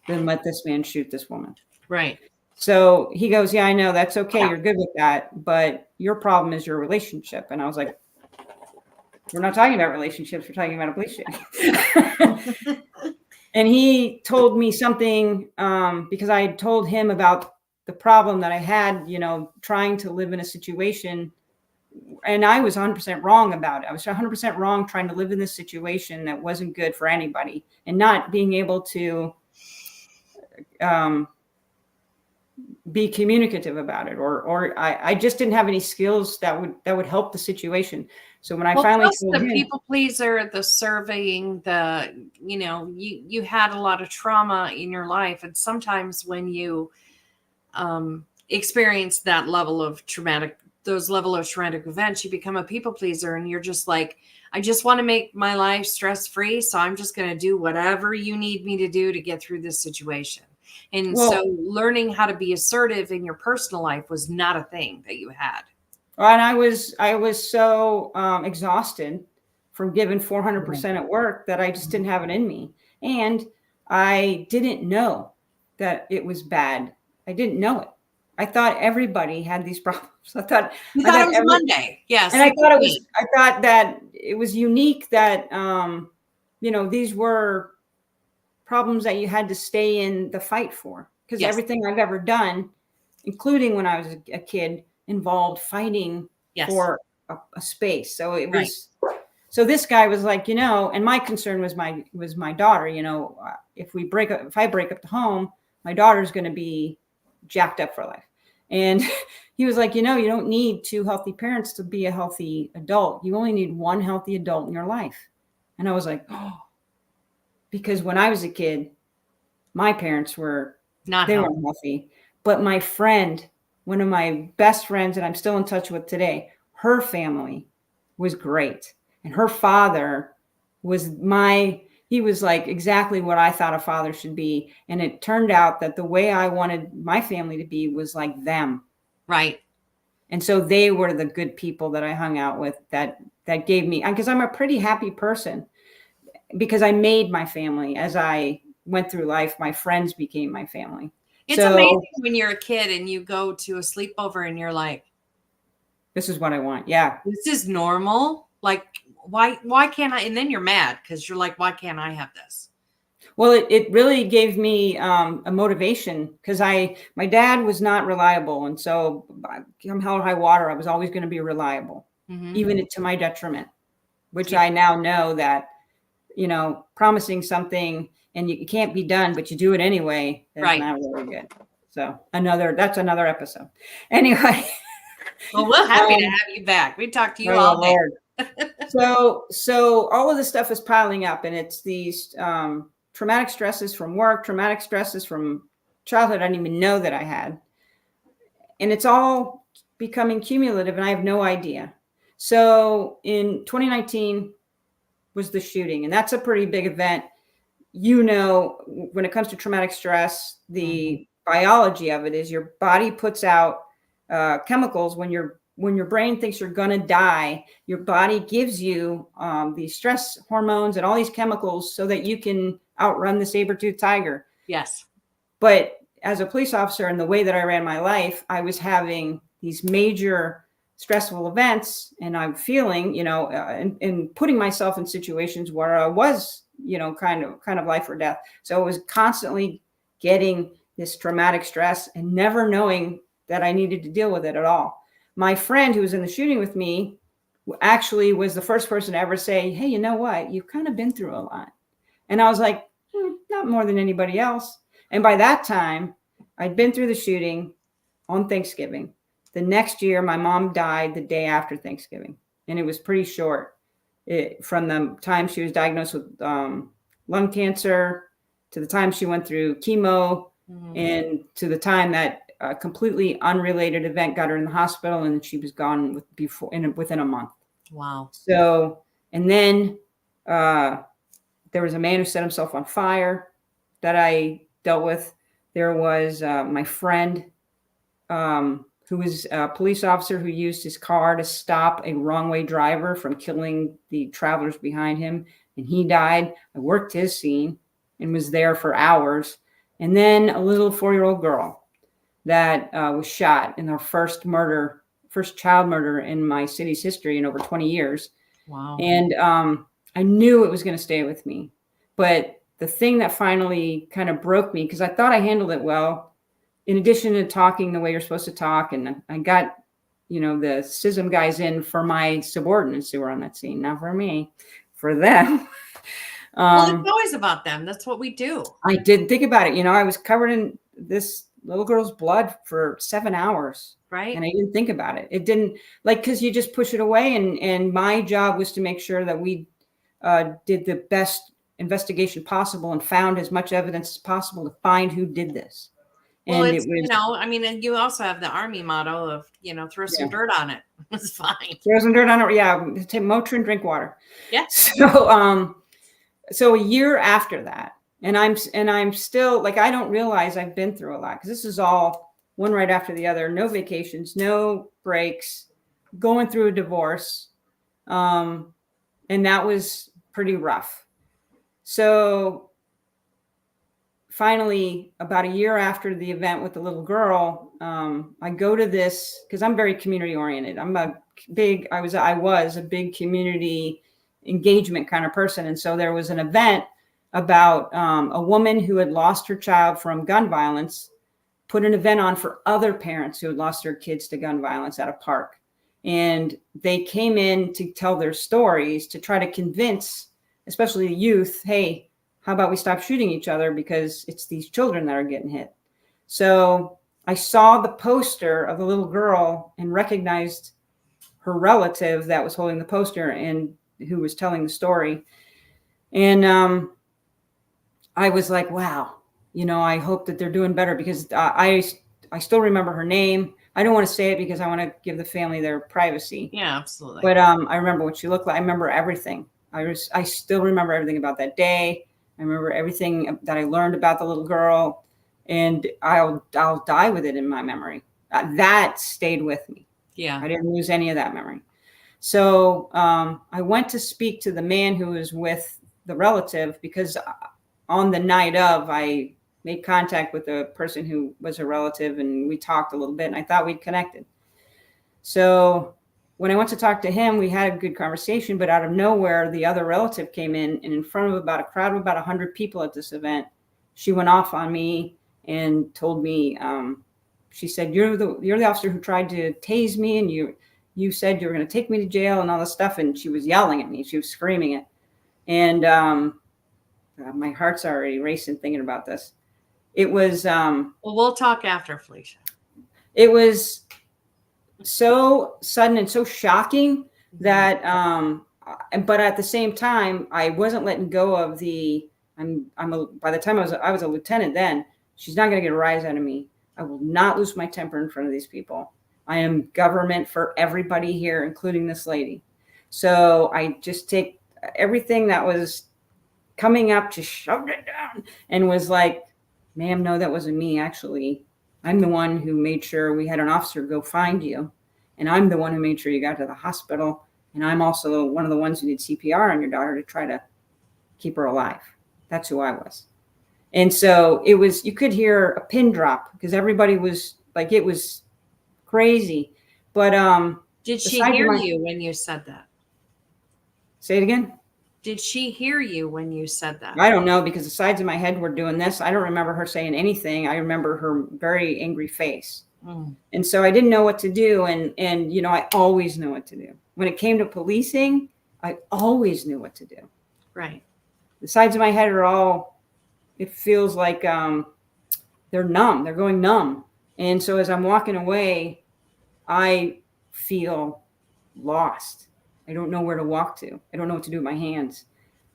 than let this man shoot this woman. Right. So he goes, yeah, I know. That's okay. You're good with that. But your problem is your relationship. And I was like, we're not talking about relationships. We're talking about a police shooting. And he told me something because I had told him about the problem that I had, trying to live in a situation. And I was 100% wrong about it. I was 100% wrong trying to live in this situation that wasn't good for anybody and not being able to be communicative about it. Or I just didn't have any skills that would help the situation. So when I finally told him, people pleaser, the surveying, you had a lot of trauma in your life. And sometimes when you experience that level of traumatic events, you become a people pleaser and you're just like, I just want to make my life stress-free. So I'm just going to do whatever you need me to do to get through this situation. And so learning how to be assertive in your personal life was not a thing that you had. And I was so exhausted from giving 400% at work that I just didn't have it in me. And I didn't know that it was bad. I didn't know it. I thought everybody had these problems. You thought it was Monday. Yes. And I thought that it was unique that, these were problems that you had to stay in the fight for. Because everything I've ever done, including when I was a kid, involved fighting for a space. So it was, so this guy was like, and my concern was my daughter, if I break up the home, my daughter's going to be jacked up for life. And he was like, you don't need two healthy parents to be a healthy adult. You only need one healthy adult in your life. And I was like, oh, because when I was a kid, my parents weren't healthy. But my friend, one of my best friends that I'm still in touch with today, her family was great. And her father was he was like exactly what I thought a father should be. And it turned out that the way I wanted my family to be was like them. Right. And so they were the good people that I hung out with that gave me, because I'm a pretty happy person because I made my family as I went through life. My friends became my family. It's amazing when you're a kid and you go to a sleepover and you're like, this is what I want. Yeah. This is normal. Like, why can't I? And then you're mad because you're like, why can't I have this? Well, it really gave me a motivation because my dad was not reliable. And so come hell or high water, I was always going to be reliable, even to my detriment, which I now know that, promising something and you can't be done, but you do it anyway. That's not really good. So that's another episode. Anyway. Well, we're happy to have you back. We talked to you all day. So all of this stuff is piling up, and it's these traumatic stresses from work, traumatic stresses from childhood I didn't even know that I had. And it's all becoming cumulative, and I have no idea. So in 2019 was the shooting, and that's a pretty big event. When it comes to traumatic stress, the biology of it is your body puts out chemicals when your brain thinks you're going to die. Your body gives you these stress hormones and all these chemicals so that you can outrun the saber-toothed tiger. Yes. But as a police officer, and the way that I ran my life, I was having these major stressful events, and I'm feeling, and putting myself in situations where I was, kind of life or death. So I was constantly getting this traumatic stress and never knowing that I needed to deal with it at all. My friend who was in the shooting with me actually was the first person to ever say, hey, you know what? You've kind of been through a lot. And I was like, not more than anybody else. And by that time, I'd been through the shooting on Thanksgiving. The next year, my mom died the day after Thanksgiving. And it was pretty short. From the time she was diagnosed with lung cancer to the time she went through chemo and to the time that a completely unrelated event got her in the hospital, and she was gone within a month. Wow. So, and then there was a man who set himself on fire that I dealt with. There was my friend who was a police officer who used his car to stop a wrong-way driver from killing the travelers behind him, and he died. I worked his scene and was there for hours. And then a little 4-year-old girl that was shot in her first child murder in my city's history in over 20 years. Wow. And I knew it was going to stay with me. But the thing that finally kind of broke me, because I thought I handled it well, in addition to talking the way you're supposed to talk, and I got, the CISM guys in for my subordinates who were on that scene, not for me, for them. Well, it's always about them. That's what we do. I did think about it. I was covered in this little girl's blood for 7 hours. Right. And I didn't think about it. It didn't, because you just push it away. And my job was to make sure that we did the best investigation possible and found as much evidence as possible to find who did this. Well, and and you also have the Army motto of, throw some dirt on it. It's fine. Throw some dirt on it. Yeah. Take Motrin, drink water. Yeah. So a year after that, and I'm still like, I don't realize I've been through a lot, because this is all one right after the other. No vacations, no breaks, going through a divorce. And that was pretty rough. So finally, about a year after the event with the little girl, I go to this because I'm very community oriented. I was a big community engagement kind of person. And so there was an event about a woman who had lost her child from gun violence, put an event on for other parents who had lost their kids to gun violence at a park. And they came in to tell their stories to try to convince, especially the youth, hey, how about we stop shooting each other because it's these children that are getting hit. So I saw the poster of the little girl and recognized her relative that was holding the poster and who was telling the story. And I was like, wow, I hope that they're doing better, because I still remember her name. I don't want to say it because I want to give the family their privacy. Yeah, absolutely. But I remember what she looked like. I remember everything. I still remember everything about that day. I remember everything that I learned about the little girl, and I'll die with it in my memory. That stayed with me. Yeah. I didn't lose any of that memory. So I went to speak to the man who was with the relative, because on the night of, I made contact with the person who was a relative, and we talked a little bit, and I thought we'd connected. So when I went to talk to him, we had a good conversation, but out of nowhere, the other relative came in front of a crowd of about 100 people at this event, she went off on me and told me, she said, you're the officer who tried to tase me, and you said you were going to take me to jail and all this stuff. And she was yelling at me. She was screaming it. And my heart's already racing thinking about this. It was Well, we'll talk after, Felicia. It was so sudden and so shocking that but at the same time, I wasn't letting go of by the time I was a lieutenant then. She's not going to get a rise out of me. I will not lose my temper in front of these people. I am government for everybody here, including this lady. So I just take everything that was coming up, just shoved it down, and was like, ma'am, no, that wasn't me. Actually, I'm the one who made sure we had an officer go find you. And I'm the one who made sure you got to the hospital. And I'm also one of the ones who did CPR on your daughter to try to keep her alive. That's who I was. And so you could hear a pin drop, because everybody was like, it was crazy. But did she hear you when you said that? Say it again. Did she hear you when you said that? I don't know, because the sides of my head were doing this. I don't remember her saying anything. I remember her very angry face. And so I didn't know what to do. And I always know what to do. When it came to policing, I always knew what to do. Right. The sides of my head are all, it feels like they're numb. They're going numb. And so as I'm walking away, I feel lost. I don't know where to walk to. I don't know what to do with my hands.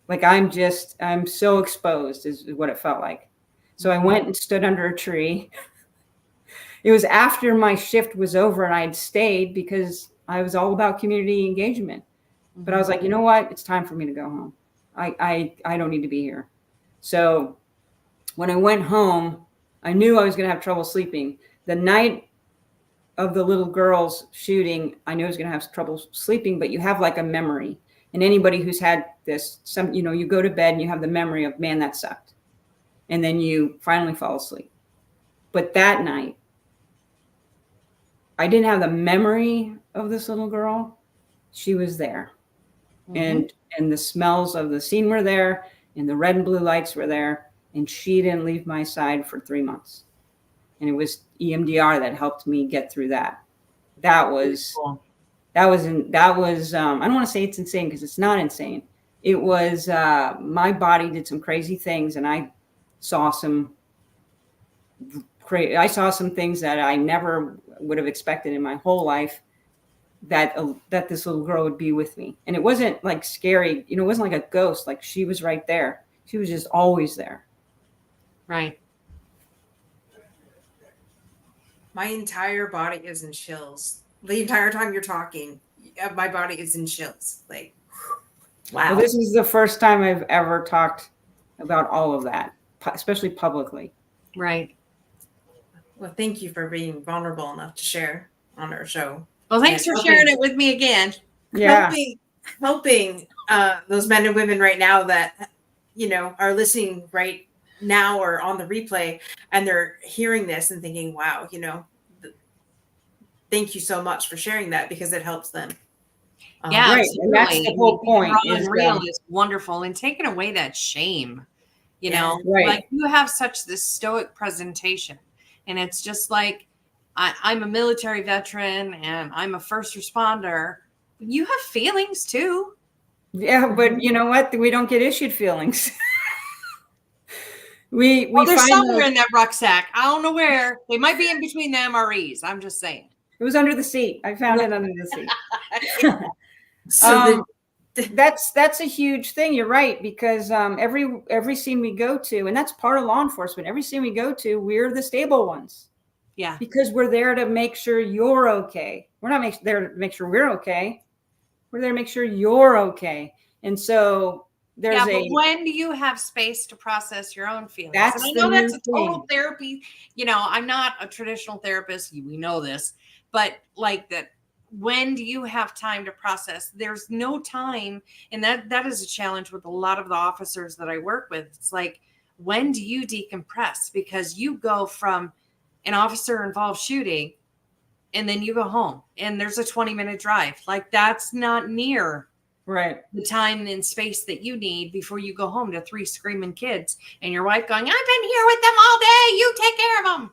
Like I'm so exposed is what it felt like. So I went and stood under a tree. It was after my shift was over and I'd stayed because I was all about community engagement. But I was like, you know what? It's time for me to go home. I don't need to be here. So when I went home, I knew I was going to have trouble sleeping. The night of the little girl's shooting, I knew I was going to have trouble sleeping, but you have like a memory. And anybody who's had this, you go to bed and you have the memory of, man, that sucked. And then you finally fall asleep. But that night, I didn't have the memory of this little girl. She was there. And the smells of the scene were there, and the red and blue lights were there. And she didn't leave my side for 3 months. And it was EMDR that helped me get through that. That was, cool. I don't want to say it's insane, because it's not insane. It was, my body did some crazy things, and I saw some things that I never would have expected in my whole life, that this little girl would be with me. And it wasn't like scary. It wasn't like a ghost. Like she was right there. She was just always there. Right. My entire body is in chills. The entire time you're talking, my body is in chills. Like, wow. Well, this is the first time I've ever talked about all of that, especially publicly. Right. Well, thank you for being vulnerable enough to share on our show. Well, thanks for sharing it with me again. Yeah. Helping those men and women right now that, are listening right now or on the replay, and they're hearing this and thinking, wow, thank you so much for sharing that, because it helps them. Yeah, Right. absolutely. And that's the whole point Raw is, and real is wonderful, and taking away that shame, Yeah. Right. like you have such this stoic presentation, and it's just like, I'm a military veteran and I'm a first responder. You have feelings too. yeah, but you know what? We don't get issued feelings. we Well, they're find somewhere those, in that rucksack. I don't know where. They might be in between the MREs. I'm just saying. it was under the seat. I found it under the seat. So That's a huge thing. You're right, because every scene we go to, and that's part of law enforcement. Every scene we go to, we're the stable ones, Yeah. because we're there to make sure you're okay. We're not there to make sure we're okay. We're there to make sure you're okay. And so there's but when do you have space to process your own feelings? That's and I the know new that's a total thing. therapy. I'm not a traditional therapist. We know this, but like that. When do you have time to process? There's no time. And that is a challenge with a lot of the officers that I work with. It's like, when do you decompress? Because you go from an officer involved shooting and then you go home and there's a 20-minute drive. Like, that's not near right. the time and space that you need before you go home to 3 screaming kids and your wife going, I've been here with them all day. You take care of them.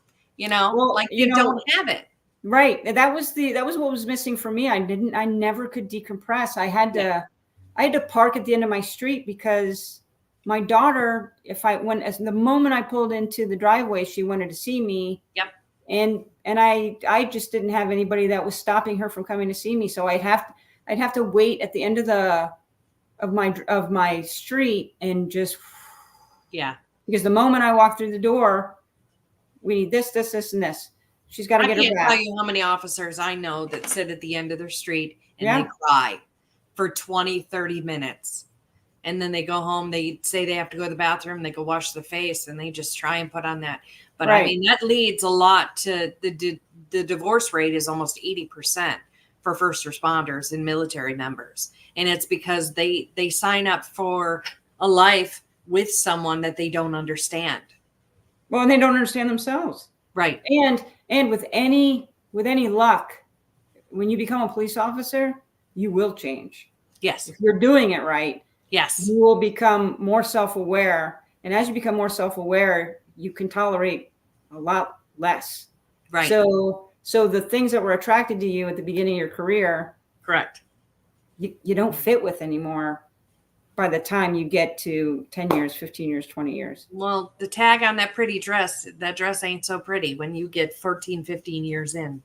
Well, you don't have it. Right. That was what was missing for me. I never could decompress. I had to park at the end of my street, because my daughter, the moment I pulled into the driveway, she wanted to see me. Yep. And I just didn't have anybody that was stopping her from coming to see me. So I'd have to wait at the end of my street, and just, because the moment I walk through the door, we need this, and this. She's got to get her back. I can't tell you how many officers I know that sit at the end of their street and they cry for 20, 30 minutes. And then they go home. They say they have to go to the bathroom. They go wash their face, and they just try and put on that. But I mean, that leads a lot to the divorce rate is almost 80% for first responders and military members. And it's because they sign up for a life with someone that they don't understand. Well, and they don't understand themselves. Right. And with any luck, when you become a police officer, you will change. Yes. If you're doing it right, yes, you will become more self-aware. And as you become more self-aware, you can tolerate a lot less. Right. So the things that were attracted to you at the beginning of your career, correct, you don't fit with anymore by the time you get to 10 years, 15 years, 20 years. Well, the tag on that pretty dress, that dress ain't so pretty when you get 14, 15 years in.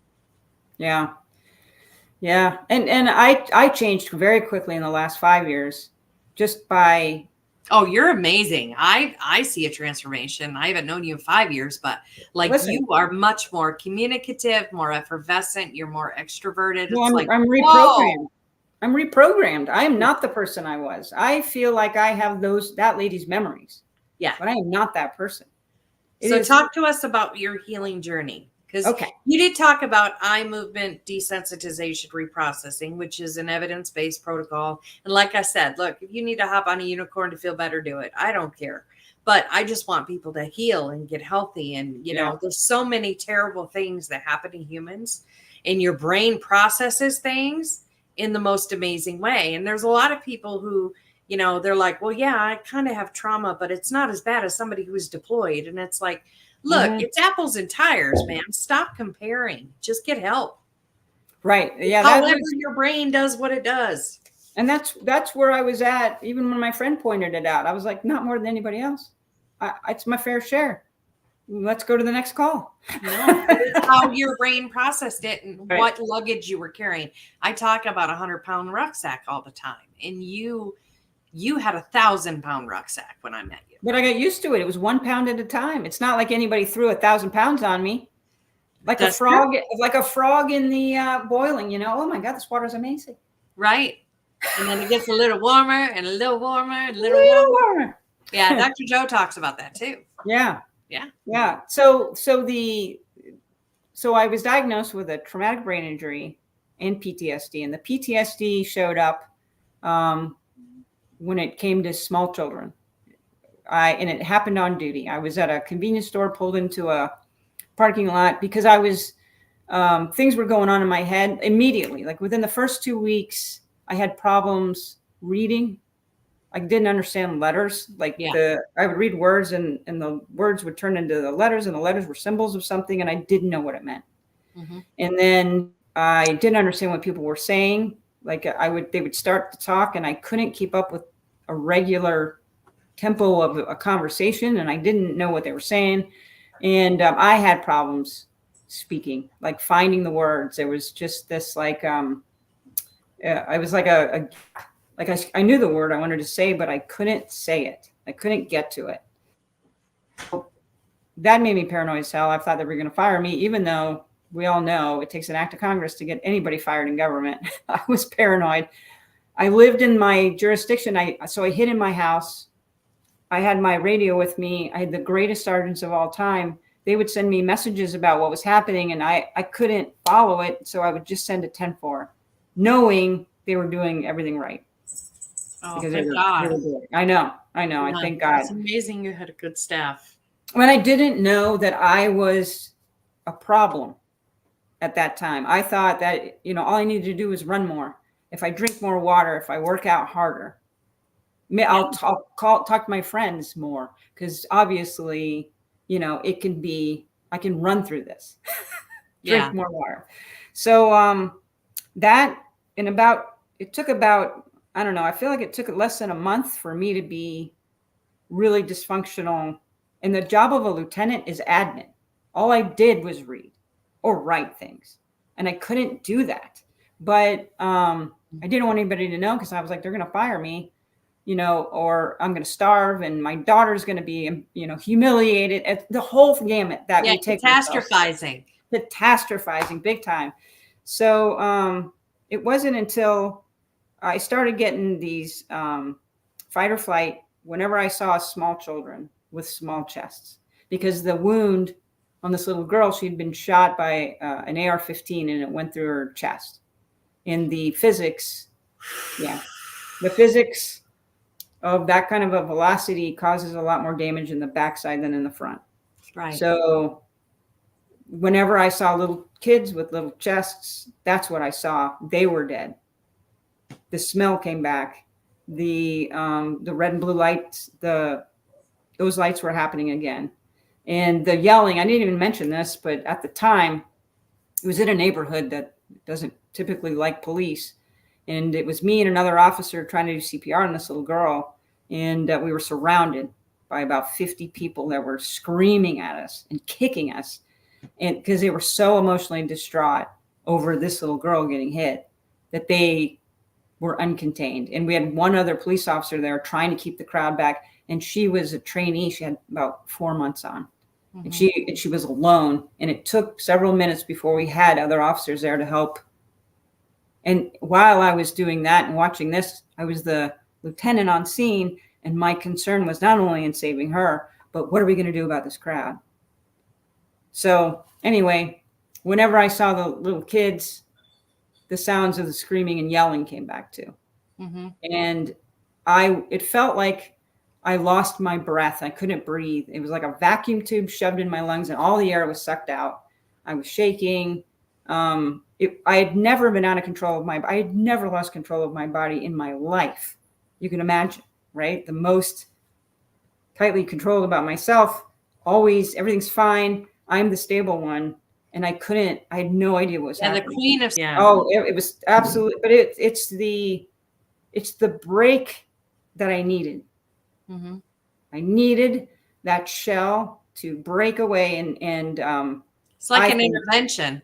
Yeah. Yeah. And I changed very quickly in the last 5 years, just by. Oh, you're amazing. I see a transformation. I haven't known you in 5 years, but Listen, you are much more communicative, more effervescent. You're more extroverted. Well, it's I'm reprogrammed. Whoa. I'm reprogrammed. I am not the person I was. I feel like I have that lady's memories. Yeah. But I am not that person. So talk to us about your healing journey. Because you did talk about eye movement desensitization reprocessing, which is an evidence-based protocol. And like I said, look, if you need to hop on a unicorn to feel better, do it. I don't care. But I just want people to heal and get healthy. And, there's so many terrible things that happen to humans, and your brain processes things in the most amazing way. And there's a lot of people who, they're like, well, yeah, I kind of have trauma, but it's not as bad as somebody who's deployed. And it's like, look, it's apples and tires, man. Stop comparing. Just get help. Right. Yeah. However your brain does what it does. And that's where I was at. Even when my friend pointed it out, I was like, not more than anybody else. It's my fair share. Let's go to the next call. No, it's how your brain processed it and what luggage you were carrying. I talk about 100-pound rucksack all the time. And you had 1,000-pound rucksack when I met you. But I got used to it. It was 1 pound at a time. It's not like anybody threw 1,000 pounds on me. Like a frog in the boiling, Oh my God, this water is amazing. Right. And then it gets a little warmer and a little warmer and a little warmer. Yeah, Dr. Joe talks about that too. Yeah. Yeah. Yeah. So I was diagnosed with a traumatic brain injury and PTSD, and the PTSD showed up when it came to small children. and it happened on duty. I was at a convenience store, pulled into a parking lot because I was, things were going on in my head immediately. Like within the first 2 weeks, I had problems reading. I didn't understand letters. Like I would read words and the words would turn into the letters and the letters were symbols of something. And I didn't know what it meant. Mm-hmm. And then I didn't understand what people were saying. Like they would start to talk and I couldn't keep up with a regular tempo of a conversation. And I didn't know what they were saying. And I had problems speaking, like finding the words. There was just this like, I was like I knew the word I wanted to say, but I couldn't say it. I couldn't get to it. That made me paranoid as hell. I thought they were going to fire me, even though we all know it takes an act of Congress to get anybody fired in government. I was paranoid. I lived in my jurisdiction. So I hid in my house. I had my radio with me. I had the greatest sergeants of all time. They would send me messages about what was happening, and I couldn't follow it. So I would just send a 10-4, knowing they were doing everything right. Oh, thank God. I know. I thank God. It's amazing you had a good staff. When I didn't know that I was a problem at that time, I thought that, all I needed to do was run more. If I drink more water, if I work out harder, I'll talk to my friends more, because obviously, it can be, I can run through this, drink more water. So it took about, I don't know, I feel like it took less than a month for me to be really dysfunctional. And the job of a lieutenant is admin. All I did was read or write things. And I couldn't do that. But I didn't want anybody to know, because I was like, they're going to fire me, or I'm going to starve and my daughter's going to be, humiliated. The whole gamut that we take. Catastrophizing big time. So it wasn't until I started getting these fight or flight whenever I saw small children with small chests, because the wound on this little girl, she'd been shot by an AR-15 and it went through her chest. And the physics of that kind of a velocity causes a lot more damage in the backside than in the front. Right. So whenever I saw little kids with little chests, that's what I saw. They were dead. The smell came back. The red and blue lights, those lights were happening again. And the yelling, I didn't even mention this, but at the time, it was in a neighborhood that doesn't typically like police. And it was me and another officer trying to do CPR on this little girl. And we were surrounded by about 50 people that were screaming at us and kicking us, and because they were so emotionally distraught over this little girl getting hit that they were uncontained. And we had one other police officer there trying to keep the crowd back. And she was a trainee. She had about 4 months on. Mm-hmm. And she was alone. And it took several minutes before we had other officers there to help. And while I was doing that and watching this, I was the lieutenant on scene. And my concern was not only in saving her, but what are we going to do about this crowd? So anyway, whenever I saw the little kids, the sounds of the screaming and yelling came back too. Mm-hmm. And it felt like I lost my breath. I couldn't breathe. It was like a vacuum tube shoved in my lungs and all the air was sucked out. I was shaking. I had never been out of control I had never lost control of my body in my life. You can imagine, right? The most tightly controlled about myself. Always, everything's fine. I'm the stable one. And I had no idea what was happening. And the queen of, it was absolutely, but it's the break that I needed. Mm-hmm. I needed that shell to break away and it's like an intervention.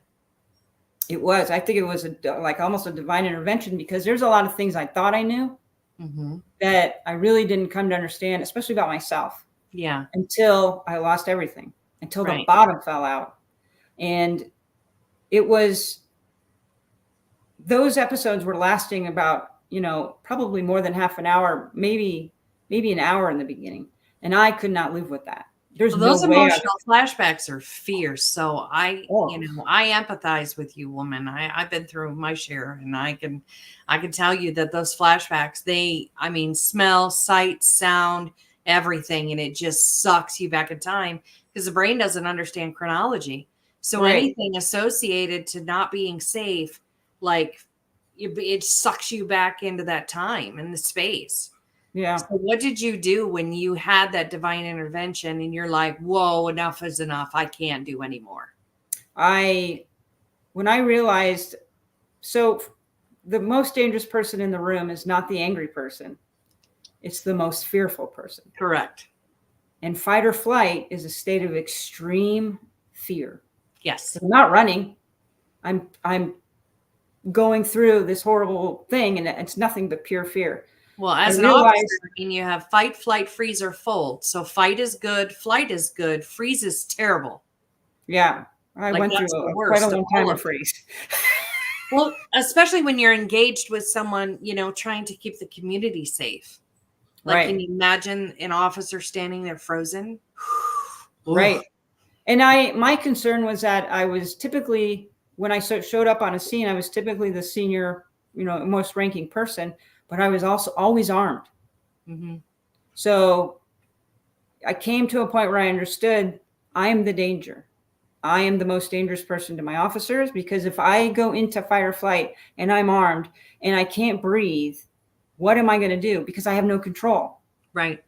It was. I think it was like almost a divine intervention, because there's a lot of things I thought I knew mm-hmm. that I really didn't come to understand, especially about myself. Yeah. Until I lost everything, until the bottom fell out. And it was, those episodes were lasting about, probably more than half an hour, maybe an hour in the beginning. And I could not live with that. Those emotional flashbacks are fierce. So I empathize with you, woman. I've been through my share, and I can tell you that those flashbacks, smell, sight, sound, everything, and it just sucks you back in time because the brain doesn't understand chronology. So Right. anything associated to not being safe, like it sucks you back into that time and the space. Yeah. So what did you do when you had that divine intervention and you're like, whoa, enough is enough. I can't do anymore. When I realized, so the most dangerous person in the room is not the angry person. It's the most fearful person. Correct. And fight or flight is a state of extreme fear. Yes. I'm not running. I'm going through this horrible thing, and it's nothing but pure fear. Well, as an officer, I mean, you have fight, flight, freeze, or fold. So fight is good, flight is good, freeze is terrible. Yeah, I went through quite a long time of freeze. Well, especially when you're engaged with someone, trying to keep the community safe. Like, right. Can you imagine an officer standing there frozen? Right. And my concern was that I was typically, when I showed up on a scene, I was typically the senior, most ranking person, but I was also always armed. Mm-hmm. So I came to a point where I understood I am the danger. I am the most dangerous person to my officers, because if I go into fight or flight and I'm armed and I can't breathe, what am I going to do? Because I have no control. Right.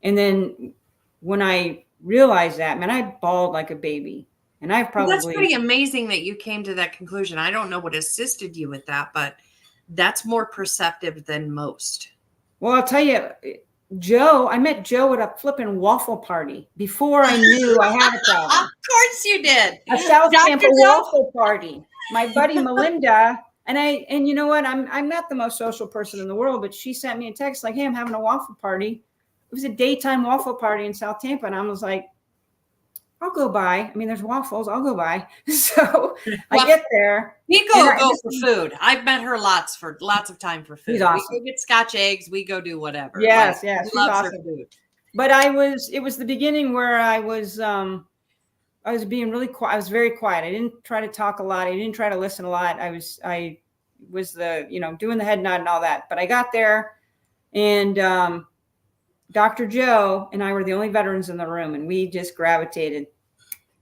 And then when I realized that, man, I bawled like a baby. And I've probably... Well, that's pretty amazing that you came to that conclusion. I don't know what assisted you with that, but that's more perceptive than most. Well, I'll tell you, I met Joe at a flipping waffle party before I knew I had a problem. Of course you did. A South Tampa waffle party. My buddy Melinda, and you know what? I'm not the most social person in the world, but she sent me a text like, hey, I'm having a waffle party. It was a daytime waffle party in South Tampa. And I was like, I'll go by. I mean, there's waffles. I'll go by. So I get there. We go for food. I've met her lots of time for food. She's awesome. We go get Scotch eggs. We go do whatever. Yes, yes. She loves her food. But it was the beginning where I was being really quiet. I was very quiet. I didn't try to talk a lot. I didn't try to listen a lot. I was the, doing the head nod and all that. But I got there, and Dr. Joe and I were the only veterans in the room, and we just gravitated.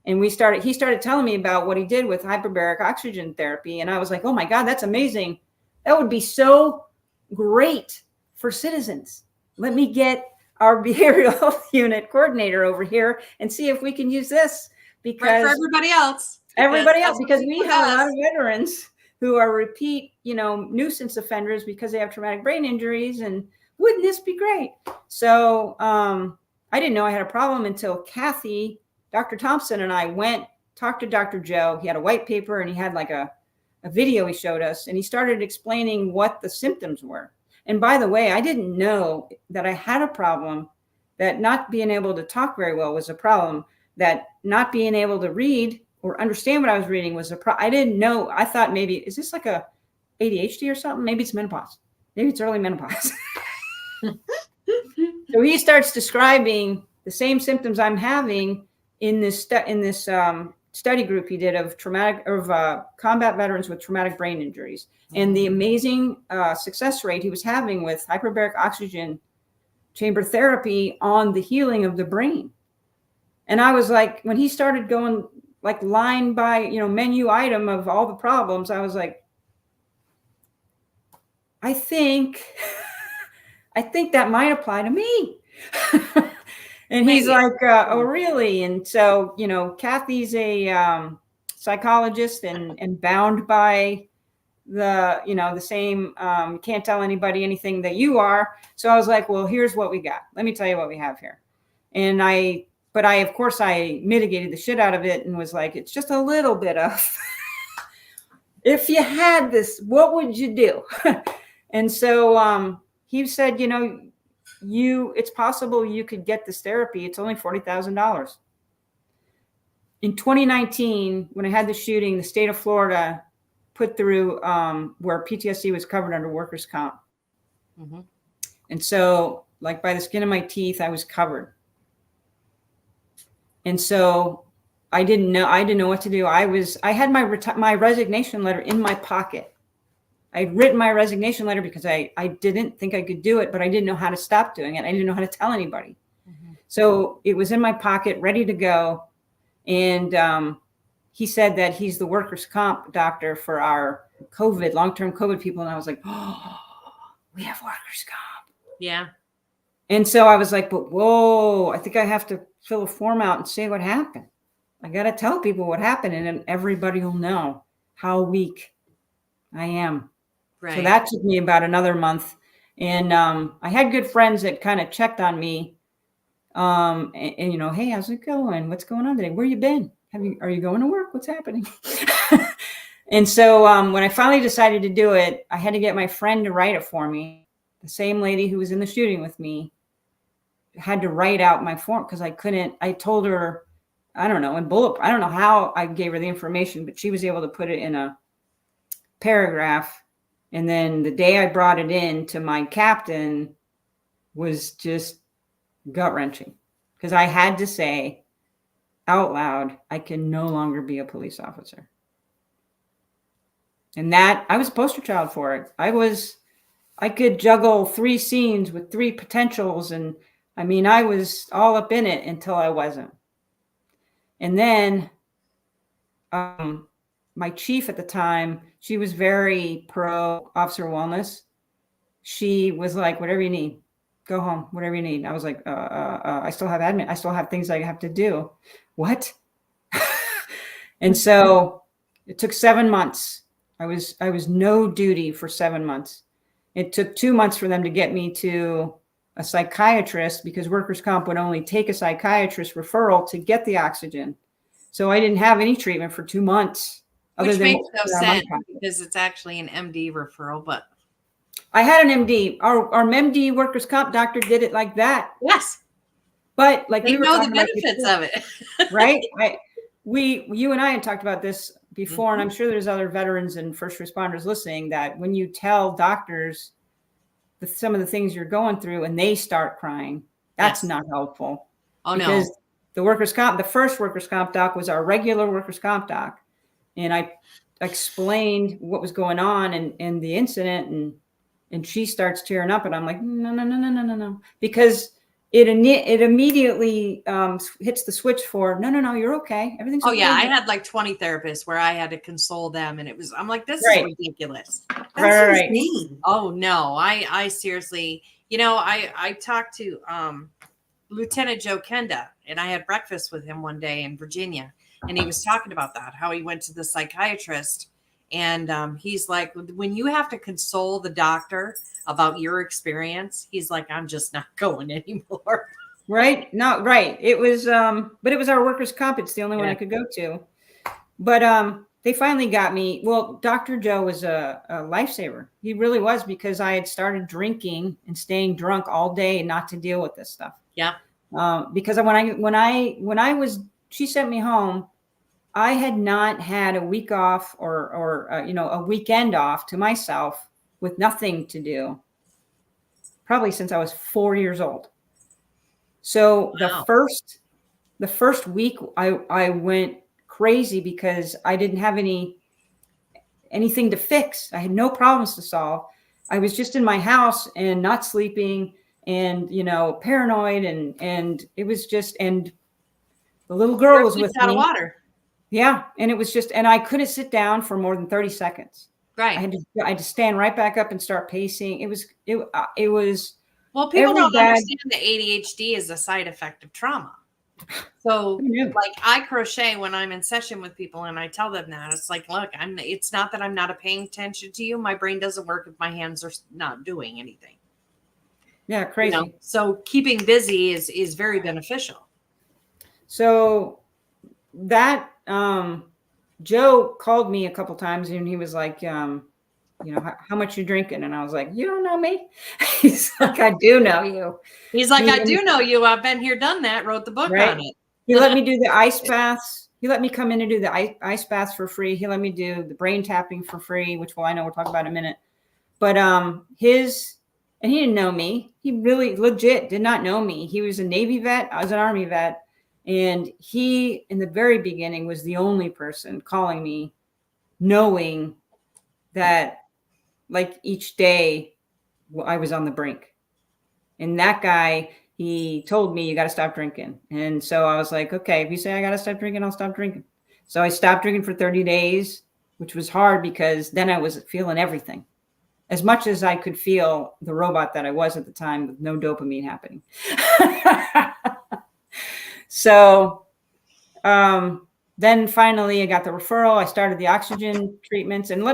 And he started telling me about what he did with hyperbaric oxygen therapy. And I was like, oh my God, that's amazing. That would be so great for citizens. Let me get our behavioral health unit coordinator over here and see if we can use this, because for everybody else. Because we have a lot of veterans who are repeat, nuisance offenders because they have traumatic brain injuries. And wouldn't this be great? So I didn't know I had a problem until Kathy, Dr. Thompson, and I talked to Dr. Joe. He had a white paper, and he had like a video he showed us, and he started explaining what the symptoms were. And by the way, I didn't know that I had a problem, that not being able to talk very well was a problem, that not being able to read or understand what I was reading was a problem. I didn't know. I thought, maybe, is this like a ADHD or something? Maybe it's menopause. Maybe it's early menopause. So he starts describing the same symptoms I'm having in this study group he did of combat veterans with traumatic brain injuries, and the amazing success rate he was having with hyperbaric oxygen chamber therapy on the healing of the brain. And I was like, when he started going like line by, menu item of all the problems, I was like, I think that might apply to me. And he's like, oh, really? And so, Kathy's a psychologist and bound by the same, can't tell anybody anything that you are. So I was like, well, here's what we got. Let me tell you what we have here. And of course, I mitigated the shit out of it and was like, it's just a little bit of, if you had this, what would you do? And so he said, it's possible you could get this therapy. It's only $40,000. In 2019, when I had the shooting, the state of Florida put through where PTSD was covered under workers' comp. Mm-hmm. And so, like, by the skin of my teeth, I was covered. And so I didn't know what to do. I had my resignation letter in my pocket. I'd written my resignation letter because I didn't think I could do it, but I didn't know how to stop doing it. I didn't know how to tell anybody. Mm-hmm. So it was in my pocket, ready to go. And he said that he's the workers' comp doctor for our COVID, long-term COVID people. And I was like, oh, we have workers' comp. Yeah. And so I was like, but whoa, I think I have to fill a form out and say what happened. I got to tell people what happened, and then everybody will know how weak I am. Right. So that took me about another month. And I had good friends that kind of checked on me. And you know, hey, how's it going? What's going on today? Where you been? Are you going to work? What's happening? And so when I finally decided to do it, I had to get my friend to write it for me. The same lady who was in the shooting with me had to write out my form because I couldn't. I told her, I don't know, in bullet. I don't know how I gave her the information, but she was able to put it in a paragraph. And then the day I brought it in to my captain was just gut-wrenching because I had to say out loud, I can no longer be a police officer. And that I was a poster child for it. I could juggle 3 scenes with 3 potentials. And I mean, I was all up in it until I wasn't. And then my chief at the time, she was very pro officer wellness. She was like, whatever you need, go home, whatever you need. I was like, I still have admin. I still have things I have to do. What? And so it took 7 months. I was no duty for 7 months. It took 2 months for them to get me to a psychiatrist because workers' comp would only take a psychiatrist referral to get the oxygen. So I didn't have any treatment for 2 months. Which makes no sense because it's actually an MD referral, but I had an MD. Our MD workers' comp doctor did it like that. Yes. But like they know the benefits of it. Right? You and I had talked about this before, and I'm sure there's other veterans and first responders listening that when you tell doctors some of the things you're going through and they start crying, that's not helpful. Oh, because no. The workers' comp, the first workers' comp doc was our regular workers' comp doc. And I explained what was going on and the incident, and she starts tearing up, and I'm like, no. Because it immediately hits the switch for, no, you're okay. Everything's okay. Oh, yeah. I had like 20 therapists where I had to console them. And I'm like, this is ridiculous. That's insane. Oh, no. I seriously, I talked to Lieutenant Joe Kenda, and I had breakfast with him one day in Virginia. And he was talking about that, how he went to the psychiatrist. And he's like, when you have to console the doctor about your experience, he's like, I'm just not going anymore. Right. No, right. It was, but it was our workers' comp. It's the only one I could go to. But they finally got me. Well, Dr. Joe was a lifesaver. He really was, because I had started drinking and staying drunk all day not to deal with this stuff. Yeah. Because when she sent me home, I had not had a week off or a weekend off to myself with nothing to do, probably since I was 4 years old. So wow. the first week I went crazy because I didn't have anything to fix. I had no problems to solve. I was just in my house and not sleeping and, paranoid and it was just, and the little girl was with me. Out of water. Yeah. And it was just, and I couldn't sit down for more than 30 seconds. Right. I had to stand right back up and start pacing. It was, well, people don't understand that ADHD is a side effect of trauma. So like I crochet when I'm in session with people and I tell them that, it's like, look, it's not that I'm not paying attention to you. My brain doesn't work if my hands are not doing anything. Yeah. Crazy. So keeping busy is very beneficial. So that, Joe called me a couple times and he was like, how much you drinking? And I was like, you don't know me. He's like, I do know you. He's like, I do know you. I've been here, done that, wrote the book on it. He let me do the ice baths. He let me come in and do the ice baths for free. He let me do the brain tapping for free, which I know we'll talk about in a minute. But and he didn't know me. He really legit did not know me. He was a Navy vet. I was an Army vet. And he, in the very beginning, was the only person calling me, knowing that like each day I was on the brink. And that guy, he told me, you got to stop drinking. And so I was like, okay, if you say I got to stop drinking, I'll stop drinking. So I stopped drinking for 30 days, which was hard because then I was feeling everything as much as I could feel the robot that I was at the time with no dopamine happening. So then finally I got the referral. I started the oxygen treatments, and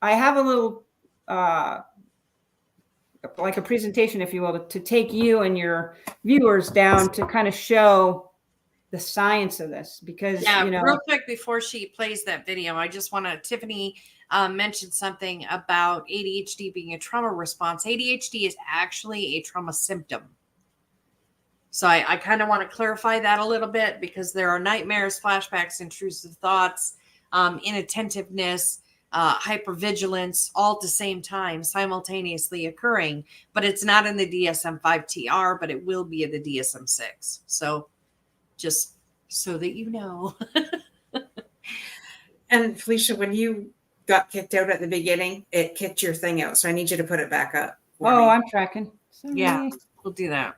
I have a little, like a presentation, if you will, to take you and your viewers down to kind of show the science of this, because real quick before she plays that video, I just want to, Tiffany mentioned something about ADHD being a trauma response. ADHD is actually a trauma symptom. So I kind of want to clarify that a little bit, because there are nightmares, flashbacks, intrusive thoughts, inattentiveness, hypervigilance, all at the same time, simultaneously occurring. But it's not in the DSM-5 TR, but it will be in the DSM-6. So just so that you know. And Felicia, when you got kicked out at the beginning, it kicked your thing out. So I need you to put it back up. Oh, I'm tracking. Sorry. Yeah, we'll do that.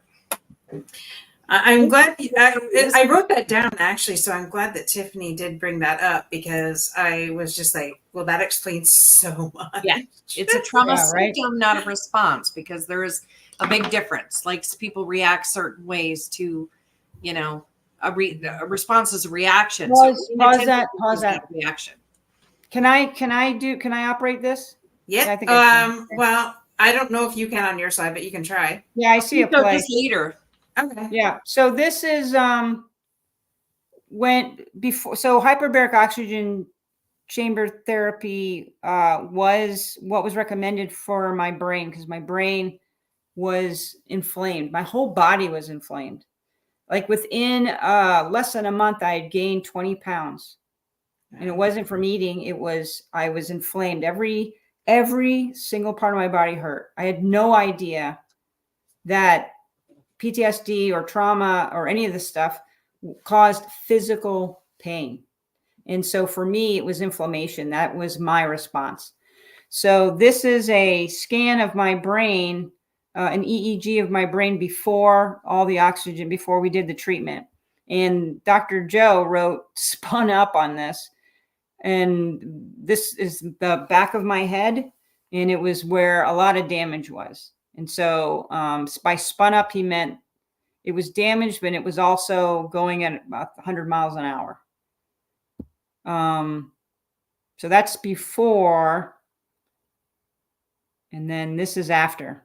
I'm glad I wrote that down, actually. So I'm glad that Tiffany did bring that up, because I was just like, well, that explains so much. Yeah, it's a trauma right? symptom, not a response, because there is a big difference. Like, people react certain ways to, a response is a reaction. Pause Pause that. Reaction. Can I operate this? Yeah. I think I can. Well, I don't know if you can on your side, but you can try. Yeah, I see a play. Just leader. Okay. Yeah. So this is so hyperbaric oxygen chamber therapy was what was recommended for my brain, because my brain was inflamed. My whole body was inflamed. Like within less than a month, I had gained 20 pounds. And it wasn't from eating. I was inflamed. Every single part of my body hurt. I had no idea that PTSD or trauma or any of this stuff caused physical pain. And so for me, it was inflammation. That was my response. So this is a scan of my brain, an EEG of my brain before all the oxygen, before we did the treatment. And Dr. Joe spun up on this. And this is the back of my head. And it was where a lot of damage was. And so by spun up, he meant it was damaged, but it was also going at about 100 miles an hour. So that's before. And then this is after.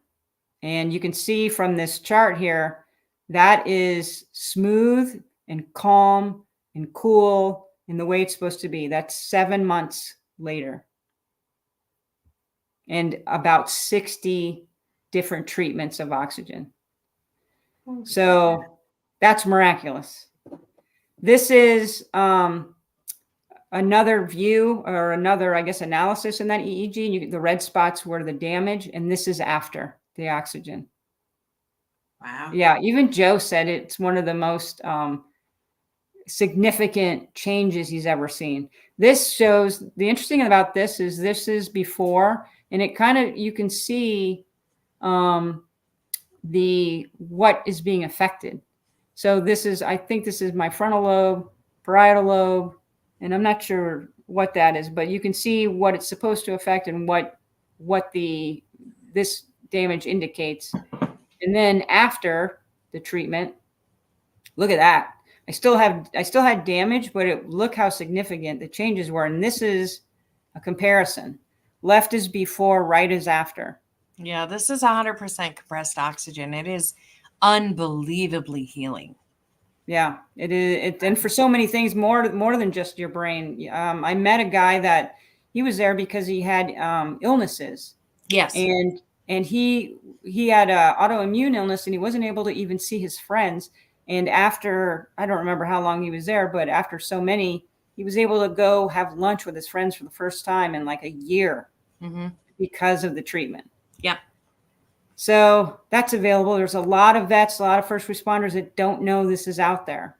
And you can see from this chart here, that is smooth and calm and cool in the way it's supposed to be. That's 7 months later. And about 60 different treatments of oxygen. So that's miraculous. This is another view, or another, I guess, analysis in that EEG. The red spots were the damage, and this is after the oxygen. Wow. Yeah, even Joe said it's one of the most significant changes he's ever seen. This shows, the interesting about this is before, and it kind of, you can see what is being affected. So I think this is my frontal lobe, parietal lobe, and I'm not sure what that is, but you can see what it's supposed to affect and what this damage indicates. And then after the treatment, look at that. I still had damage, but look how significant the changes were. And this is a comparison. Left is before, right is after. Yeah, this is 100% compressed oxygen. It is unbelievably healing. Yeah, it is. And for so many things, more than just your brain. I met a guy that he was there because he had illnesses. Yes. And he had an autoimmune illness, and he wasn't able to even see his friends. And after, I don't remember how long he was there, but after so many, he was able to go have lunch with his friends for the first time in like a year because of the treatment. Yep. So that's available. There's a lot of vets, a lot of first responders that don't know this is out there.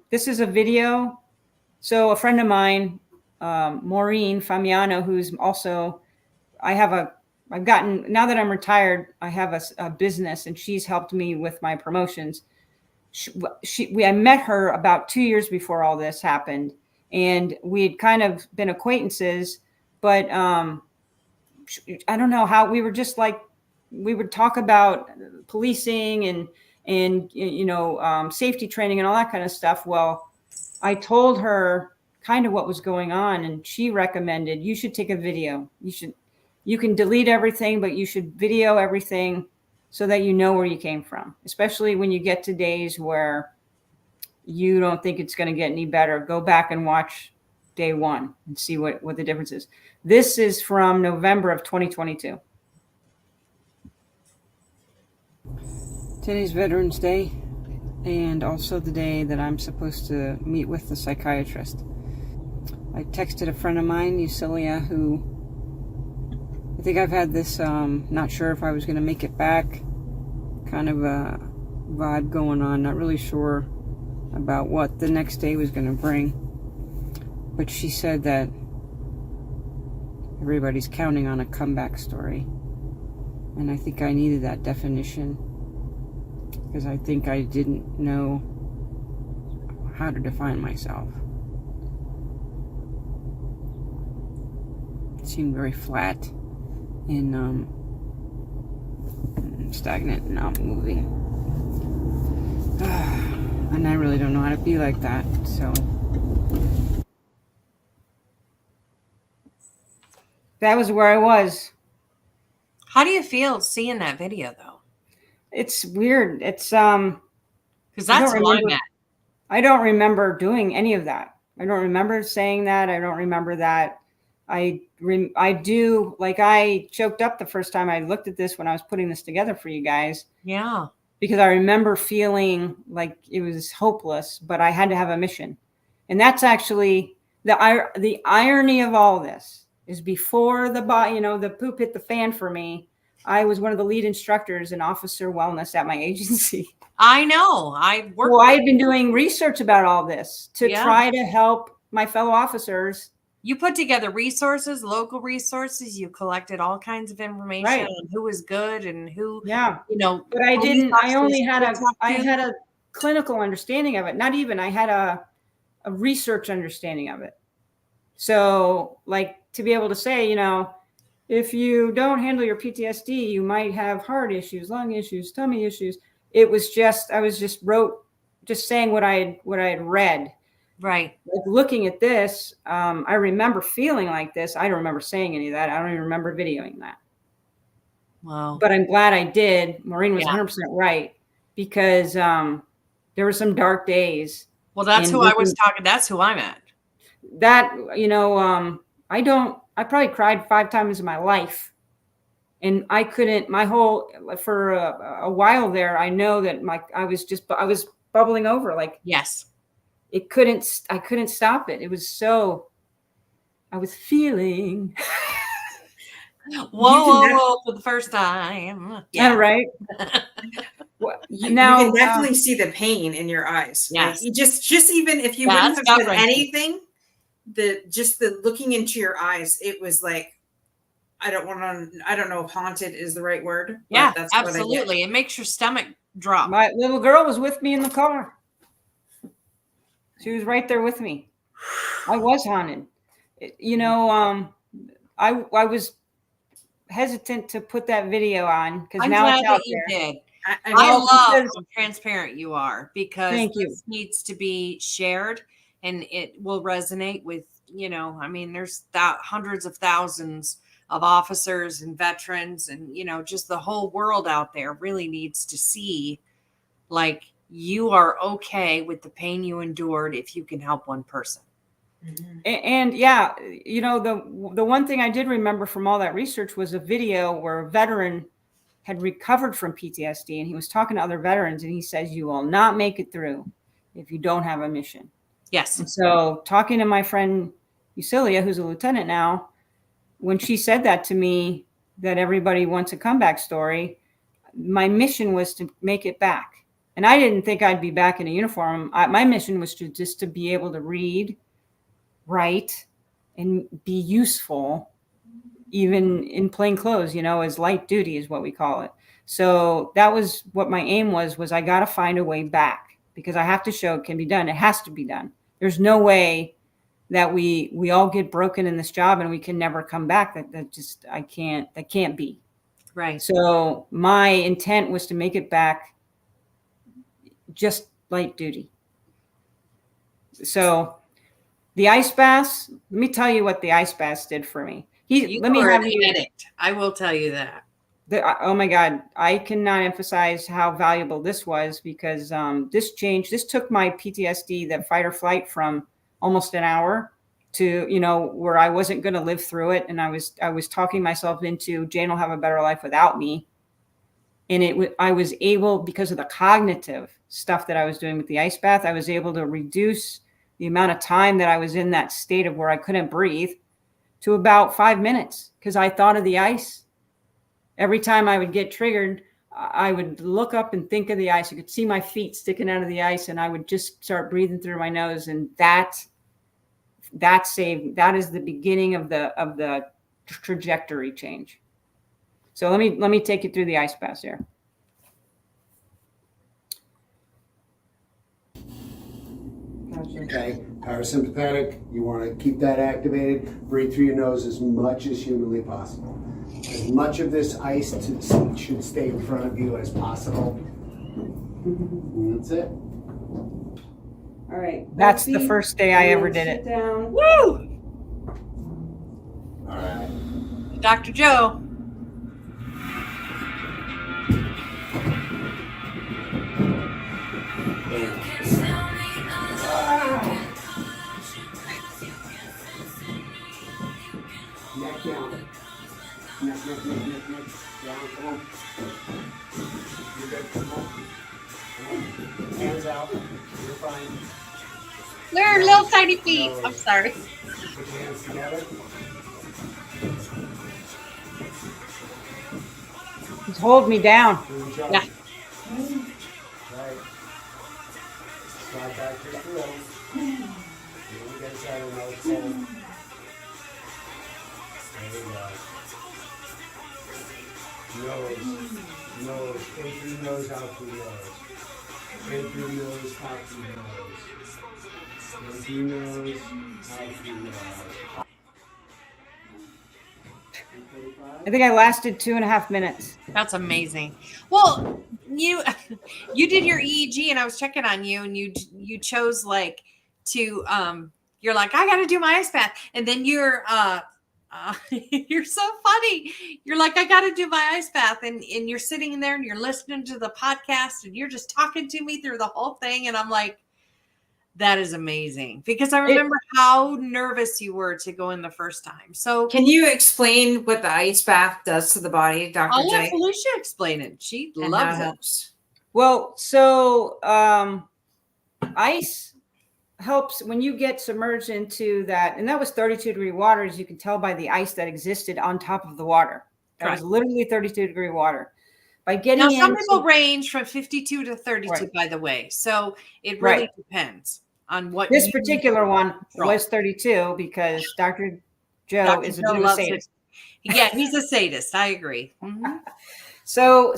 This is a video. So a friend of mine, Maureen Famiano, who's also I've gotten, now that I'm retired, I have a business, and she's helped me with my promotions. I met her about 2 years before all this happened, and we had kind of been acquaintances, but I don't know how, we were just like, we would talk about policing and safety training and all that kind of stuff. Well, I told her kind of what was going on, and she recommended you should take a video. You can delete everything, but you should video everything so that you know where you came from, especially when you get to days where you don't think it's going to get any better. Go back and watch day one and see what the difference is. This is from November of 2022. Today's Veterans Day, and also the day that I'm supposed to meet with the psychiatrist. I texted a friend of mine, Eucelia, who I think I've had this not sure if I was going to make it back kind of a vibe going on, not really sure about what the next day was going to bring. But she said that everybody's counting on a comeback story. And I think I needed that definition, because I think I didn't know how to define myself. It seemed very flat and stagnant, not moving. And I really don't know how to be like that, so that was where I was. How do you feel seeing that video, though? It's weird. It's because that's who I'm at. I don't remember doing any of that. I don't remember saying that. I don't remember that. I do, like, I choked up the first time I looked at this when I was putting this together for you guys. Yeah. Because I remember feeling like it was hopeless, but I had to have a mission. And that's actually the irony of all this is before the poop hit the fan for me, I was one of the lead instructors in officer wellness at my agency. I know. I worked. Well, I had been doing research about all this to try to help my fellow officers. You put together resources, local resources. You collected all kinds of information on who was good and who, But I didn't. I only had a clinical understanding of it. Not even. I had a research understanding of it. So, like, to be able to say, if you don't handle your PTSD, you might have heart issues, lung issues, tummy issues. It was just, I was just saying what I had read. Right. Like, looking at this, I remember feeling like this. I don't remember saying any of that. I don't even remember videoing that. Wow. But I'm glad I did. Maureen was 100% right, because there were some dark days. Well, that's who I was talking. That's who I'm at. That, I probably cried 5 times in my life, and I couldn't, for a while there, I know that I was bubbling over. Like, yes, I couldn't stop it. It was so, I was feeling. Whoa, for the first time. Yeah. Right. You can definitely see the pain in your eyes. Yes. Like, just even if you wouldn't have said anything, the looking into your eyes, it was like, I don't know if haunted is the right word. Yeah, that's absolutely. It makes your stomach drop. My little girl was with me in the car. She was right there with me. I was haunted. I was hesitant to put that video on because now it's out there. Did. I love how transparent you are, because this needs to be shared, and it will resonate with, there's hundreds of thousands of officers and veterans, and, just the whole world out there really needs to see, like, you are okay with the pain you endured if you can help one person. Mm-hmm. And the one thing I did remember from all that research was a video where a veteran had recovered from PTSD, and he was talking to other veterans, and he says, you will not make it through if you don't have a mission. Yes. And so, talking to my friend Eucelia, who's a lieutenant now, when she said that to me, that everybody wants a comeback story, my mission was to make it back. And I didn't think I'd be back in a uniform. My mission was just to be able to read, write, and be useful even in plain clothes, as light duty is what we call it. So that was what my aim was I got to find a way back, because I have to show it can be done. It has to be done. There's no way that we all get broken in this job and we can never come back. That can't be. Right. So my intent was to make it back just light duty. So the ice baths, let me tell you what the ice baths did for me. Let me have you addict. I will tell you that. Oh my God, I cannot emphasize how valuable this was, because this took my PTSD, that fight or flight, from almost an hour to, where I wasn't going to live through it. And I was talking myself into Jane will have a better life without me. And I was able, because of the cognitive stuff that I was doing with the ice bath, I was able to reduce the amount of time that I was in that state of where I couldn't breathe to about 5 minutes, because I thought of the ice. Every time I would get triggered, I would look up and think of the ice. You could see my feet sticking out of the ice, and I would just start breathing through my nose. And that is the beginning of the trajectory change. So let me take you through the ice baths here. Okay, parasympathetic, you want to keep that activated. Breathe through your nose as much as humanly possible. As much of this ice should stay in front of you as possible. And that's it. All right. That's the first day I ever did it. Woo! All right. Dr. Joe. Neck down. Neck. Down, come on. You're good, come on. Hands out. You're fine. They're little tiny feet. I'm sorry. Put your hands together. Just hold me down. Yeah. Right. Slide back just a little. You don't get settled, no settle. There you go. Nose. In through nose, out through nose. In through nose, out through nose. In through nose, out through nose. I think I lasted 2.5 minutes. That's amazing. Well, you did your EEG, and I was checking on you, and you chose to you're like, I got to do my ice bath, and then you're you're so funny. You're like, I got to do my ice bath, and you're sitting in there and you're listening to the podcast, and you're just talking to me through the whole thing, and I'm like, that is amazing, because I remember how nervous you were to go in the first time. So Can you explain what the ice bath does to the body, Dr. I'll let J? Felicia explain it. She And how loves it it. helps? Well, so ice helps when you get submerged into that, and that was 32-degree water, as you can tell by the ice that existed on top of the water. That was literally 32-degree water. By getting Now, some into, people range from 52 to 32, Right. by the way. So it really Right. depends on what this you particular one control. was 32, because Dr. Joe Dr. is a Joe bit of a loves sadist. it. Yeah, he's a sadist. I agree. Mhm. So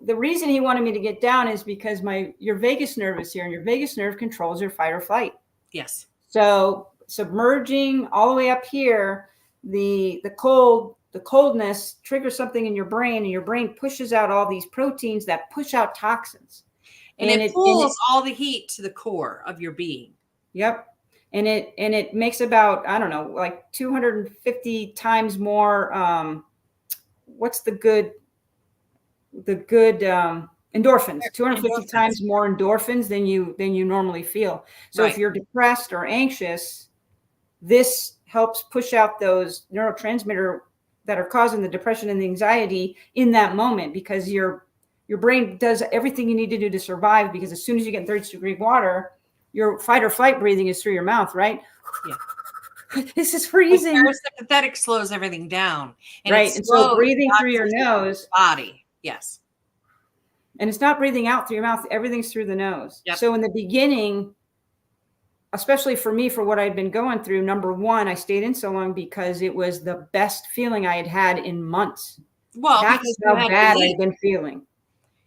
the reason he wanted me to get down is because your vagus nerve is here, and your vagus nerve controls your fight or flight. Yes. So submerging all the way up here, the coldness triggers something in your brain, and your brain pushes out all these proteins that push out toxins. And it pulls all the heat to the core of your being. Yep. And it makes about, I don't know, like 250 times more. What's the good endorphins? 250 times more endorphins than you normally feel. So Right. if you're depressed or anxious, this helps push out those neurotransmitter that are causing the depression and the anxiety in that moment, because your brain does everything you need to do to survive, because as soon as you get in 32-degree water, your fight or flight breathing is through your mouth, right? Yeah. This is freezing. Parasympathetic slows everything down. And Right. And so breathing through your nose. Body. Yes. And it's not breathing out through your mouth. Everything's through the nose. Yep. So in the beginning, especially for me, for what I'd been going through, number one, I stayed in so long because it was the best feeling I had had in months. Well, That's because how bad I'd been feeling.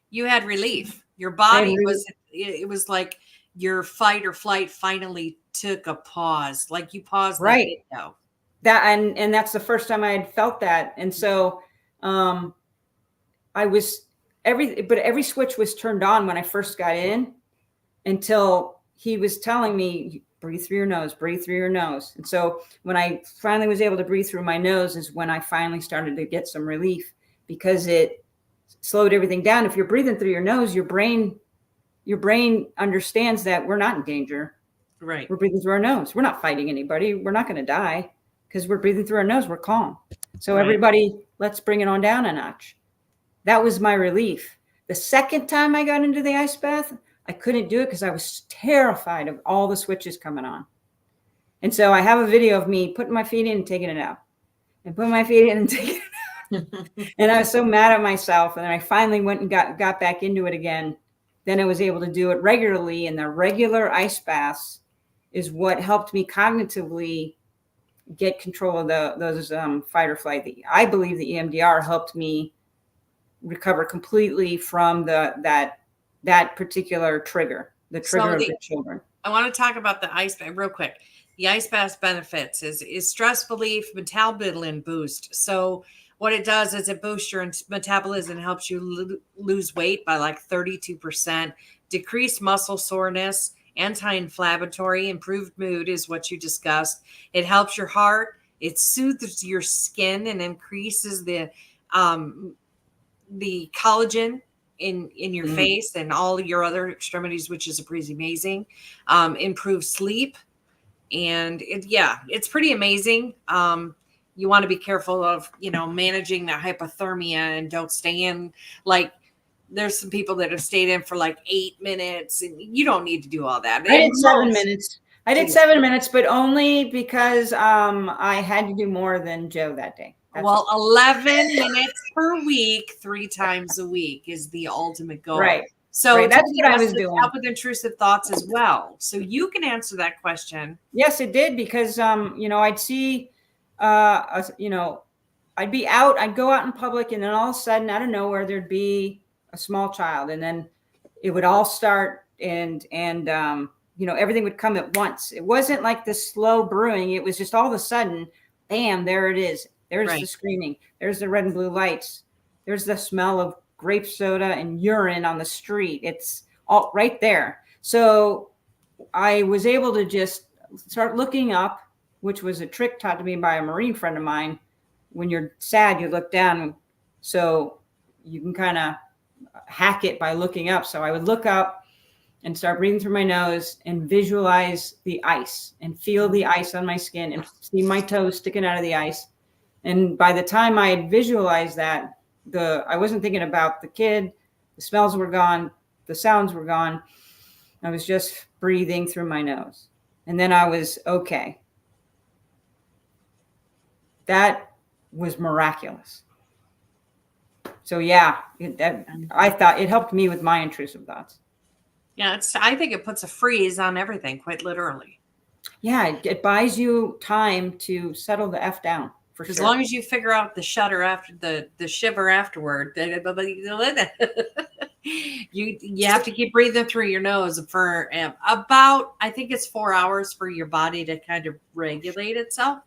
you had relief. Your I had body relief. it was like your fight or flight finally took a pause. Like you paused that Right. video. That and that's the first time I had felt that. And so I was every switch was turned on when I first got in until he was telling me, breathe through your nose, breathe through your nose. And so when I finally was able to breathe through my nose is when I finally started to get some relief, because it slowed everything down. If you're breathing through your nose, your brain understands that we're not in danger. Right. We're breathing through our nose. We're not fighting anybody. We're not going to die because we're breathing through our nose. We're calm. So Right. everybody, let's bring it on down a notch. That was my relief. The second time I got into the ice bath, I couldn't do it because I was terrified of all the switches coming on. And so I have a video of me putting my feet in and taking it out, and putting my feet in and taking it out. And I was so mad at myself. And then I finally went and got back into it again. Then I was able to do it regularly. And the regular ice baths is what helped me cognitively get control of those fight or flight. I believe the EMDR helped me recover completely from that particular trigger, the trigger of the children. I want to talk about the ice bath real quick. The ice bath benefits is stress relief, metabolism boost. So what it does is it boosts your metabolism and helps you lose weight by like 32%, decrease muscle soreness, anti-inflammatory, improved mood is what you discussed. It helps your heart. It soothes your skin and increases the collagen in your face and all your other extremities, which is pretty amazing. Improves sleep. And it's pretty amazing. You want to be careful of, managing the hypothermia and don't stay in. Like there's some people that have stayed in for like 8 minutes, and you don't need to do all that. I did 7 minutes. I did 7 minutes, but only because I had to do more than Joe that day. That's 11 minutes per week, 3 times a week is the ultimate goal. Right. So right. That's what I was doing. Help with intrusive thoughts as well. So you can answer that question. Yes, it did, because I'd see I'd be out, I'd go out in public, and then all of a sudden out of nowhere there'd be a small child, and then it would all start and everything would come at once. It wasn't like this slow brewing. It was just all of a sudden, bam, there it is. There's the screaming. There's the red and blue lights. There's the smell of grape soda and urine on the street. It's all right there. So I was able to just start looking up, which was a trick taught to me by a Marine friend of mine. When you're sad, you look down. So you can kind of hack it by looking up. So I would look up and start breathing through my nose and visualize the ice and feel the ice on my skin and see my toes sticking out of the ice. And by the time I had visualized that, I wasn't thinking about the kid, the smells were gone, the sounds were gone. I was just breathing through my nose. And then I was okay. That was miraculous. So I thought it helped me with my intrusive thoughts. Yeah, I think it puts a freeze on everything, quite literally. Yeah, it buys you time to settle the F down. As long as you figure out the shudder after the shiver afterward, you have to keep breathing through your nose for about, I think it's 4 hours for your body to kind of regulate itself,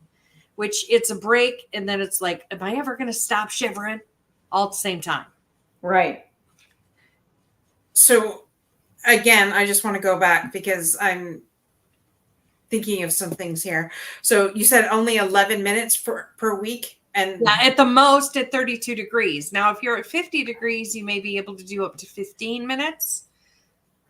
which it's a break. And then it's like, am I ever going to stop shivering all at the same time? Right. So again, I just want to go back because I'm thinking of some things here. So you said only 11 minutes per week, and at the most at 32 degrees. Now, if you're at 50 degrees, you may be able to do up to 15 minutes.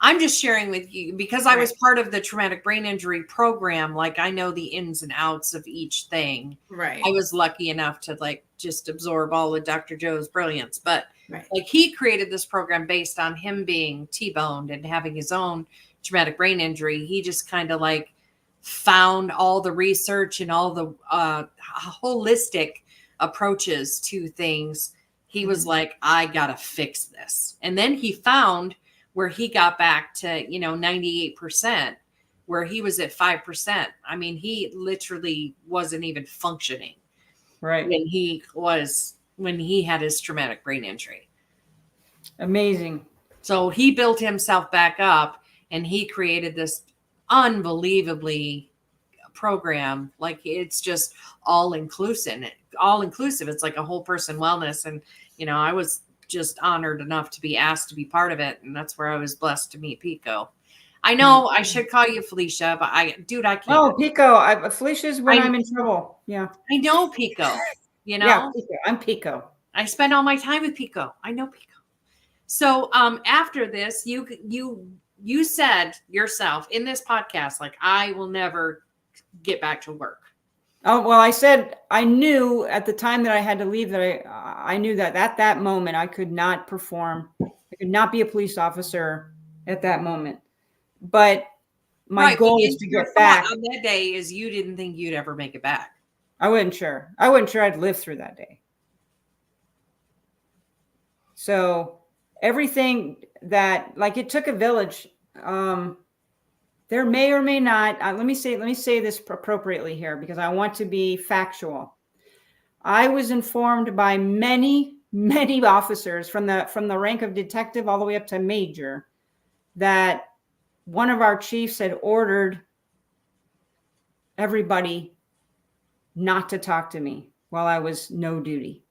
I'm just sharing with you because I was part of the traumatic brain injury program. Like I know the ins and outs of each thing. Right. I was lucky enough to just absorb all of Dr. Joe's brilliance, but he created this program based on him being T-boned and having his own traumatic brain injury. He just kind of found all the research and all the holistic approaches to things. He was like, I gotta fix this. And then he found where he got back to 98%, where he was at 5%. I mean, he literally wasn't even functioning Right. when he had his traumatic brain injury. Amazing. So he built himself back up, and he created this unbelievably program. Like, it's just all inclusive. It's like a whole person wellness. And, I was just honored enough to be asked to be part of it. And that's where I was blessed to meet Pico. I know I should call you Felicia, but I can't. Oh, Pico. Felicia's when I'm in trouble. Yeah. I know Pico, Yeah, Pico. I'm Pico. I spend all my time with Pico. I know Pico. So after this, you said yourself in this podcast, like, I will never get back to work. Oh, well, I said I knew at the time that I had to leave that I knew that at that moment I could not perform. I could not be a police officer at that moment. But my goal is to get back. On that day is you didn't think you'd ever make it back. I wasn't sure I'd live through that day. So everything that, like, it took a village. There may or may not. Let me say this appropriately here, because I want to be factual. I was informed by many officers from the rank of detective all the way up to major that one of our chiefs had ordered everybody not to talk to me while I was no duty.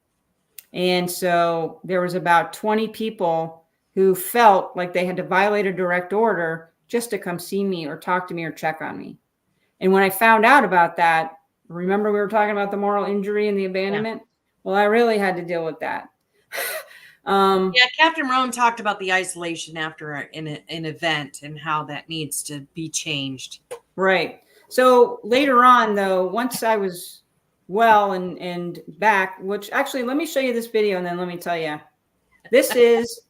And so there was about 20 people who felt like they had to violate a direct order just to come see me or talk to me or check on me. And when I found out about that, remember we were talking about the moral injury and the abandonment? Yeah. Well, I really had to deal with that. Captain Roan talked about the isolation after an event and how that needs to be changed. Right. So later on, though, once I was well and back, which actually, let me show you this video and then let me tell you. This is,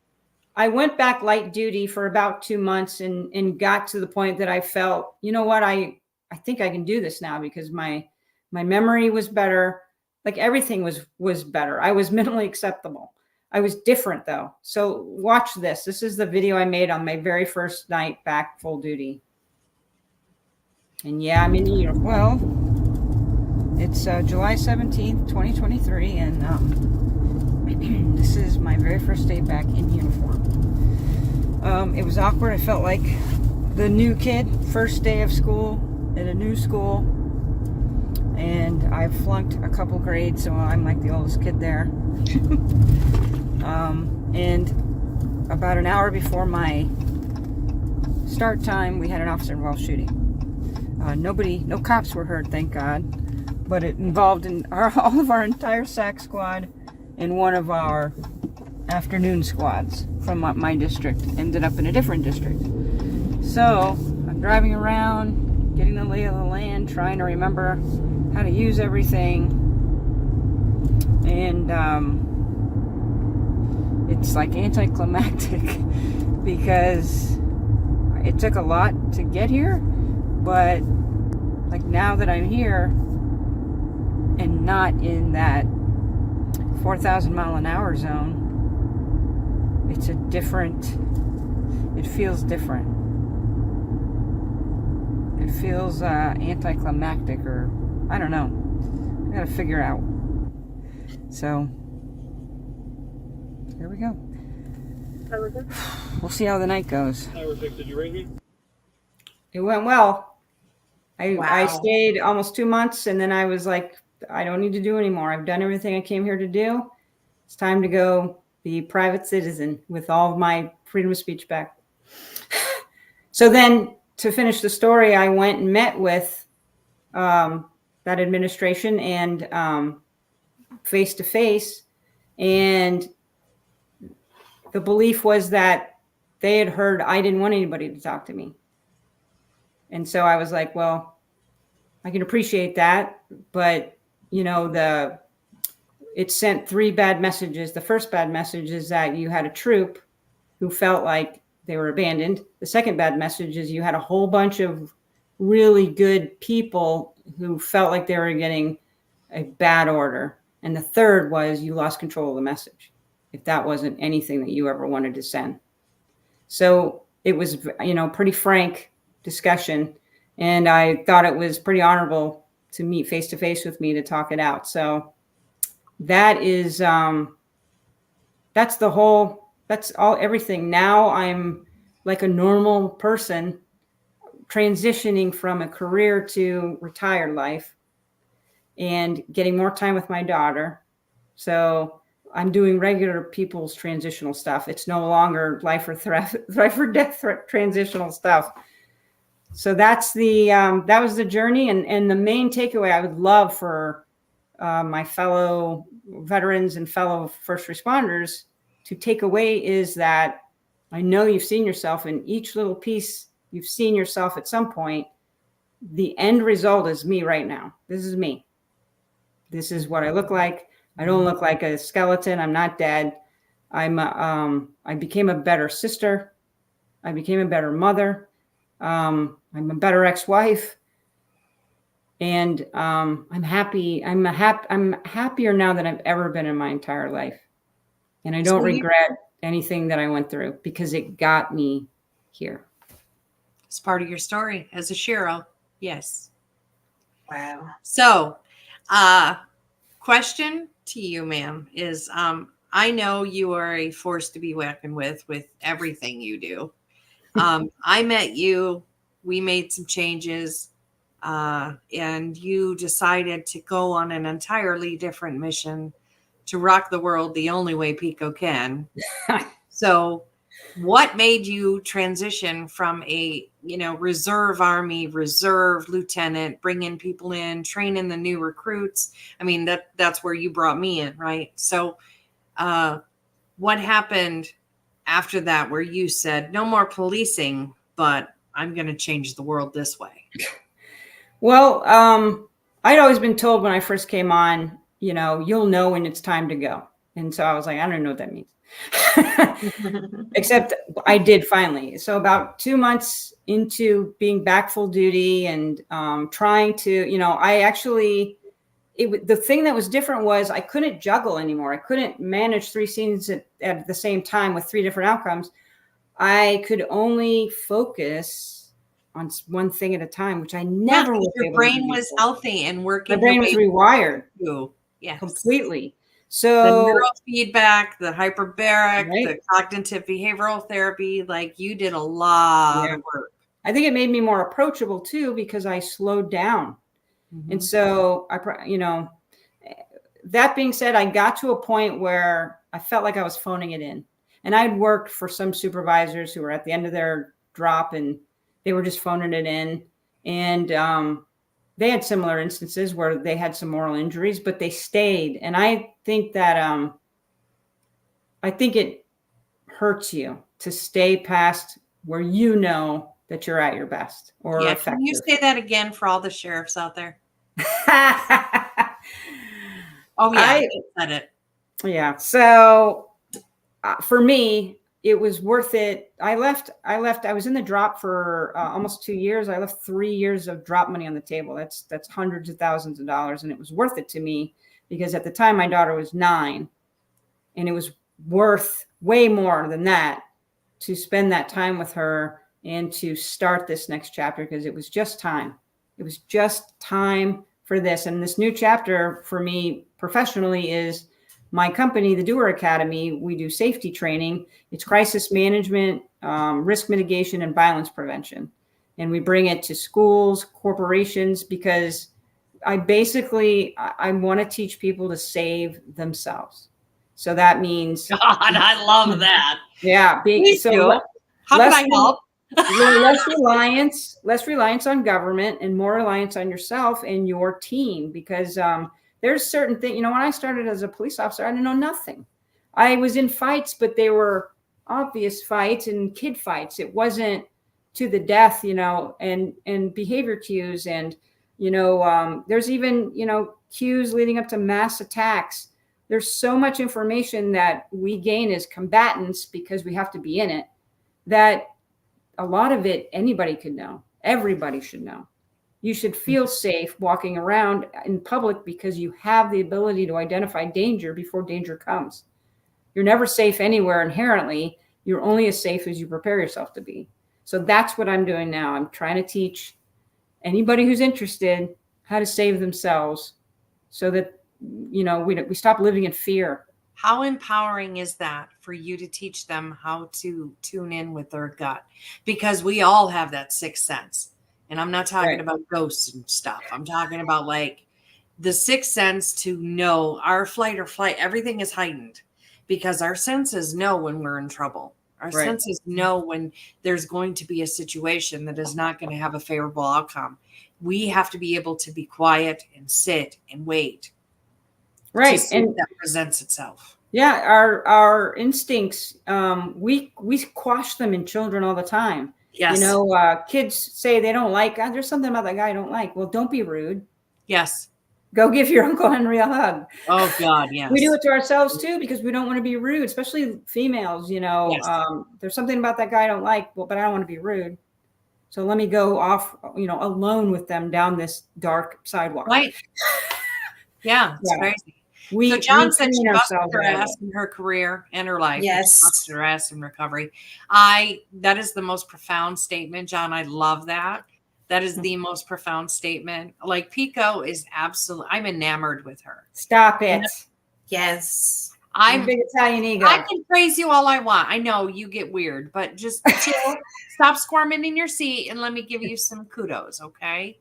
I went back light duty for about 2 months and got to the point that I felt, you know what, I think I can do this now, because my memory was better. Like, everything was better. I was mentally acceptable. I was different, though. So watch this. This is the video I made on my very first night back full duty. And yeah, I'm in uniform. Well, it's July 17th, 2023, and this is my very first day back in uniform. It was awkward. I felt like the new kid, first day of school at a new school, and I flunked a couple grades, so I'm like the oldest kid there. And about an hour before my start time, we had an officer involved shooting. No cops were hurt, thank God, but it involved all of our entire SAC squad and one of our afternoon squads from my district ended up in a different district. So I'm driving around, getting the lay of the land, trying to remember how to use everything, and it's like anticlimactic because it took a lot to get here, but like now that I'm here and not in that 4,000 mile an hour zone, it feels different. It feels anticlimactic, or I don't know. I gotta figure out. So here we go. We'll see how the night goes. Did you ring me? It went well. I Wow. stayed almost 2 months, and then I was like, I don't need to do anymore. I've done everything I came here to do. It's time to go be a private citizen with all of my freedom of speech back. So then, to finish the story, I went and met with that administration and face to face, and the belief was that they had heard I didn't want anybody to talk to me. And so I was like, well, I can appreciate that, but it sent 3 bad messages. The first bad message is that you had a troop who felt like they were abandoned. The second bad message is you had a whole bunch of really good people who felt like they were getting a bad order. And the third was you lost control of the message, if that wasn't anything that you ever wanted to send. So it was, pretty frank discussion. And I thought it was pretty honorable to meet face to face with me to talk it out. So that is, that's all, everything. Now I'm like a normal person transitioning from a career to retired life and getting more time with my daughter. So I'm doing regular people's transitional stuff. It's no longer life or death transitional stuff. So that's that was the journey. And the main takeaway I would love for my fellow veterans and fellow first responders to take away is that I know you've seen yourself in each little piece. You've seen yourself at some point. The end result is me right now. This is me. This is what I look like. I don't look like a skeleton. I'm not dead. I became a better sister. I became a better mother. I'm a better ex-wife. And I'm happy. I'm happier now than I've ever been in my entire life. And I don't regret anything that I went through because it got me here. It's part of your story as a shero. Yes. Wow. So, question to you, ma'am, is I know you are a force to be reckoned with everything you do. I met you. We made some changes. And you decided to go on an entirely different mission to rock the world the only way Pico can. So what made you transition from a, reserve Army, reserve lieutenant, bringing people in, training the new recruits? I mean, that's where you brought me in, right? So what happened after that where you said, no more policing, but I'm going to change the world this way? Well, I'd always been told when I first came on, you'll know when it's time to go. And so I was like, I don't know what that means. Except I did finally. So about 2 months into being back full duty and trying to, the thing that was different was I couldn't juggle anymore. I couldn't manage 3 scenes at the same time with 3 different outcomes. I could only focus on one thing at a time, which I never was able to do. Your brain was healthy and working. My brain was rewired. Yes. Completely. So the neurofeedback, the hyperbaric, the cognitive behavioral therapy, like you did a lot of work. I think it made me more approachable too, because I slowed down. Mm-hmm. And so that being said, I got to a point where I felt like I was phoning it in. And I'd worked for some supervisors who were at the end of their drop and they were just phoning it in. And they had similar instances where they had some moral injuries, but they stayed. And I think that I think it hurts you to stay past where that you're at your best or effective. Can you say that again for all the sheriffs out there? Oh, yeah, I said it. Yeah. So for me, it was worth it. I was in the drop for almost 2 years. I left 3 years of drop money on the table. That's hundreds of thousands of dollars. And it was worth it to me because at the time my daughter was 9 and it was worth way more than that to spend that time with her and to start this next chapter because it was just time. It was just time for this. And this new chapter for me professionally is my company, the Doer Academy. We do safety training. It's crisis management, risk mitigation, and violence prevention. And we bring it to schools, corporations, because I want to teach people to save themselves. So that means God, I love that. Yeah. How can I help? less reliance on government and more reliance on yourself and your team, because there's certain things, when I started as a police officer, I didn't know nothing. I was in fights, but they were obvious fights and kid fights. It wasn't to the death, and behavior cues. And, there's even, cues leading up to mass attacks. There's so much information that we gain as combatants because we have to be in it, that a lot of it, anybody could know. Everybody should know. You should feel safe walking around in public because you have the ability to identify danger before danger comes. You're never safe anywhere inherently. You're only as safe as you prepare yourself to be. So that's what I'm doing now. I'm trying to teach anybody who's interested how to save themselves so that, we stop living in fear. How empowering is that for you to teach them how to tune in with their gut? Because we all have that sixth sense. And I'm not talking Right. about ghosts and stuff. I'm talking about like the sixth sense to know our flight or flight, everything is heightened because our senses know when we're in trouble. Our Right. senses know when there's going to be a situation that is not going to have a favorable outcome. We have to be able to be quiet and sit and wait. Right. To see And if that presents itself. yeah, our instincts, we quash them in children all the time. Yes. Kids say they don't like, there's something about that guy I don't like. Well, don't be rude. Yes. Go give your Uncle Henry a hug. Oh God, yes. We do it to ourselves too because we don't want to be rude, especially females. Yes. There's something about that guy I don't like, but I don't want to be rude. So let me go off, alone with them down this dark sidewalk. Right. Yeah, it's Yeah. crazy. We So John said she train busted ourselves her out of ass it. in her career and her life. Yes. She busted her ass in recovery. That is the most profound statement, John. I love that. That is the most profound statement. Like Pico is absolutely, I'm enamored with her. Stop it. Yes. I'm big Italian ego. I can praise you all I want. I know you get weird, but just chill, stop squirming in your seat and let me give you some kudos, okay?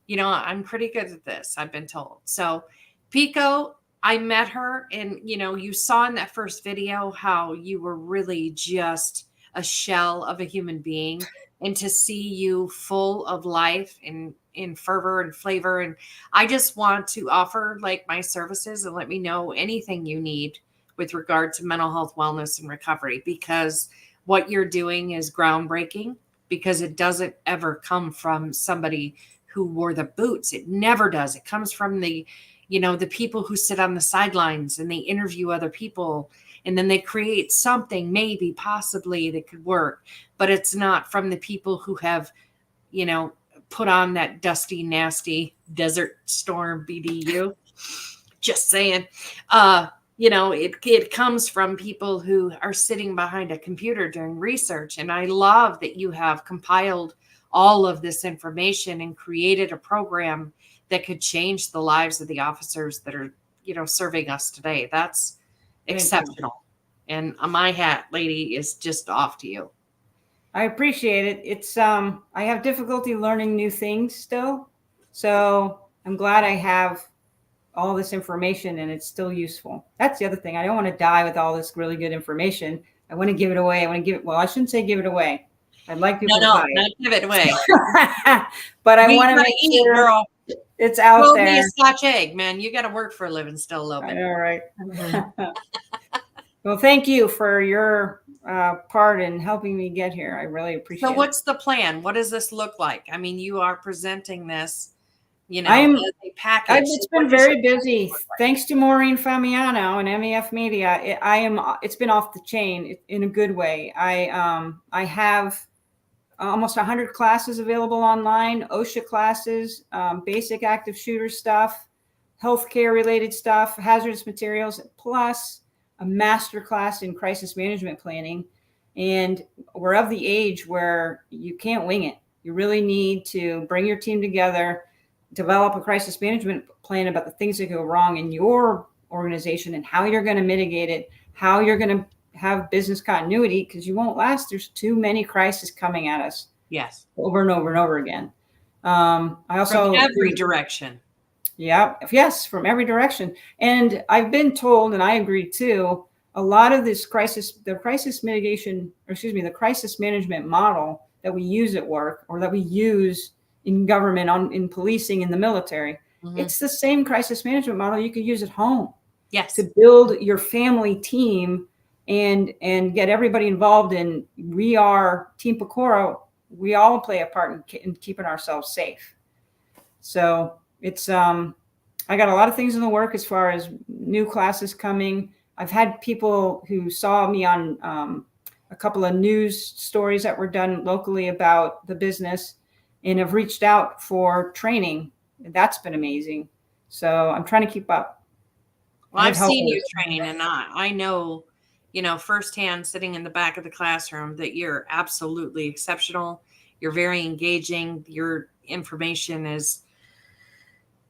I'm pretty good at this, I've been told. So Pico, I met her and, you saw in that first video how you were really just a shell of a human being, and to see you full of life and in fervor and flavor. And I just want to offer like my services and let me know anything you need with regard to mental health, wellness, and recovery, because what you're doing is groundbreaking, because it doesn't ever come from somebody who wore the boots. It never does. It comes from the people who sit on the sidelines and they interview other people and then they create something maybe possibly that could work, but it's not from the people who have, put on that dusty, nasty Desert Storm BDU. Just saying. It comes from people who are sitting behind a computer doing research. And I love that you have compiled all of this information and created a program that could change the lives of the officers that are, serving us today. That's exceptional. And my hat, lady, is just off to you. I appreciate it. It's I have difficulty learning new things still. So I'm glad I have all this information and it's still useful. That's the other thing. I don't want to die with all this really good information. I want to give it away. I shouldn't say give it away. I'd like people to buy it. Not give it away. But I want to make sure girl. It's out Throw there. me a Scotch egg, man. You got to work for a living still, Logan. I know, right? Well, thank you for your part in helping me get here. I really appreciate it. So what's the plan? What does this look like? I mean, you are presenting this, as a package. It's been very busy. Thanks to Maureen Famiano and MEF Media. It's been off the chain in a good way. I have almost 100 classes available online, OSHA classes, basic active shooter stuff, healthcare related stuff, hazardous materials, plus a master class in crisis management planning. And we're of the age where you can't wing it. You really need to bring your team together, develop a crisis management plan about the things that go wrong in your organization and how you're going to mitigate it, how you're going to have business continuity, because you won't last. There's too many crises coming at us. Yes. Over and over and over again. I also from every direction. Yeah. Yes. From every direction. And I've been told, and I agree too, a lot of this the crisis management model that we use at work or that we use in government, in policing, in the military, it's the same crisis management model you could use at home. Yes. To build your family team and get everybody involved in. We are Team Pecora. We all play a part in keeping ourselves safe. So it's I got a lot of things in the work as far as new classes coming. I've had people who saw me on a couple of news stories that were done locally about the business and have reached out for training. That's been amazing. So I'm trying to keep up. Well, I've seen you training, and I know, firsthand sitting in the back of the classroom that you're absolutely exceptional. You're very engaging. You're information is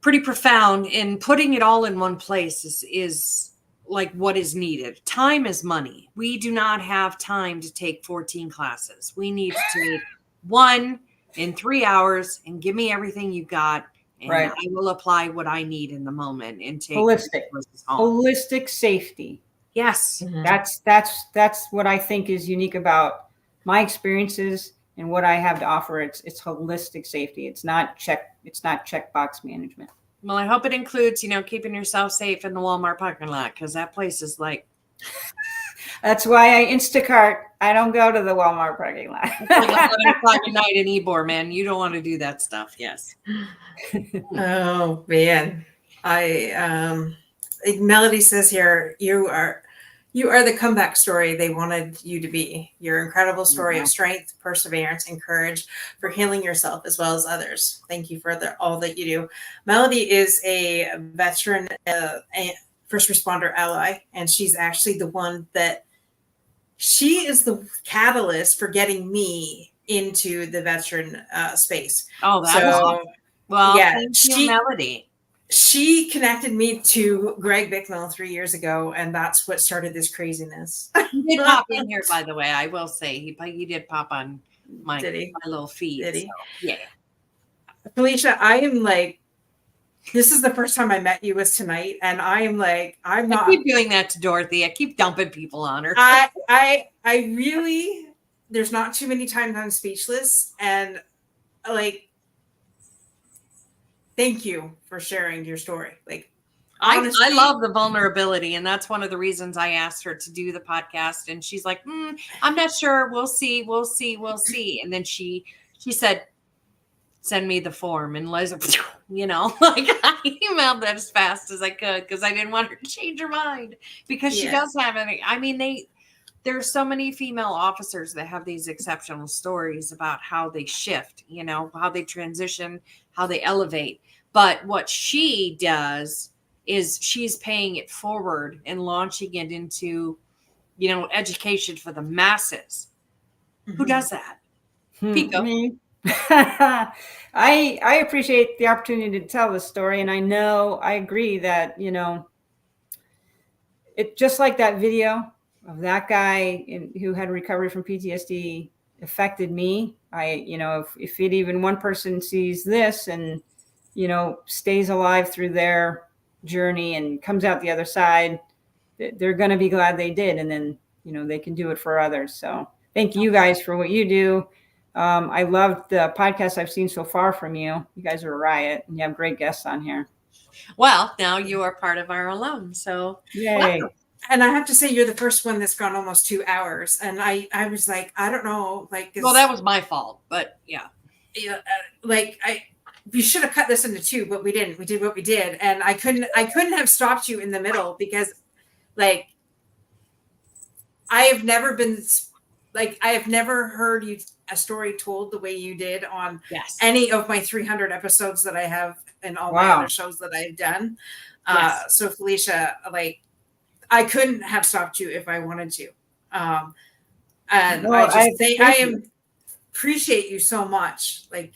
pretty profound, and putting it all in one place is like what is needed. Time is money. We do not have time to take 14 classes. We need to take one in 3 hours and give me everything you got. And Right. I will apply what I need in the moment and take Holistic. resources home. Holistic safety. Yes. That's what I think is unique about my experiences and what I have to offer. It's holistic safety. It's not checkbox management. Well, I hope it includes, keeping yourself safe in the Walmart parking lot, because that place is like That's why I Instacart. I don't go to the Walmart parking lot. it's like 11 o'clock at night in Ybor, man. You don't want to do that stuff. Yes. Oh man, Melody says here, you are the comeback story they wanted you to be. Your incredible story of strength, perseverance, and courage for healing yourself as well as others. Thank you for all that you do. Melody is a veteran, first responder ally, and she's actually she is the catalyst for getting me into the veteran space. Oh, that's awesome. Well, yeah, thank you, Melody. She connected me to Greg Bicknell 3 years ago, and that's what started this craziness. He did pop in here, by the way. I will say he did pop on my little feed. Did he? So, yeah. Felicia, I am like, this is the first time I met you was tonight, and I am like, I keep doing that to Dorothy. I keep dumping people on her. I really, there's not too many times I'm speechless, and like, thank you for sharing your story. Like, honestly, I love the vulnerability, and that's one of the reasons I asked her to do the podcast. And she's like, I'm not sure. We'll see. And then she said, send me the form. And Liza, like I emailed that as fast as I could because I didn't want her to change her mind, because she does have any. I mean, there's so many female officers that have these exceptional stories about how they shift, how they transition, how they elevate. But what she does is she's paying it forward and launching it into, education for the masses. Mm-hmm. Who does that? Pico. Me. I appreciate the opportunity to tell this story. And I agree that, it just like that video of that guy who had recovery from PTSD affected me. If it even one person sees this and, stays alive through their journey and comes out the other side, they're going to be glad they did. And then, they can do it for others. So thank you guys for what you do. I loved the podcast I've seen so far from you. You guys are a riot, and you have great guests on here. Well, now you are part of our alum. So yay. Wow. And I have to say, you're the first one that's gone almost 2 hours. And I was like, I don't know, like, well, that was my fault, but yeah. We should have cut this into 2, but we didn't. We did what we did. And I couldn't have stopped you in the middle because like, I have never heard a story told the way you did on any of my 300 episodes that I have and all my other shows that I've done. So Felicia, like, I couldn't have stopped you if I wanted to. And I appreciate you so much. Like,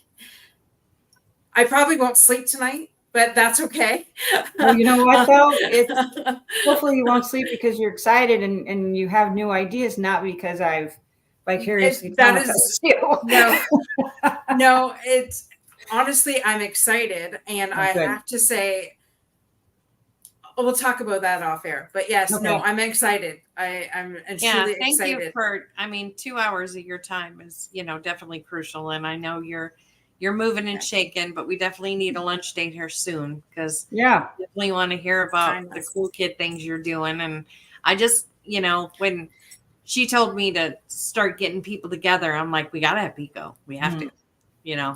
I probably won't sleep tonight, but that's okay. Well, you know what though? Hopefully you won't sleep because you're excited and you have new ideas, not because I've vicariously traumatized you. No, it's honestly, I'm excited, and I have to say, we'll talk about that off air. But yes, no, I'm excited. I'm truly thank excited. You for. 2 hours of your time is, definitely crucial, and I know you're moving and shaking, but we definitely need a lunch date here soon because definitely want to hear about the cool kid things you're doing. And I just, when she told me to start getting people together, I'm like, we got to have Pico. We have to.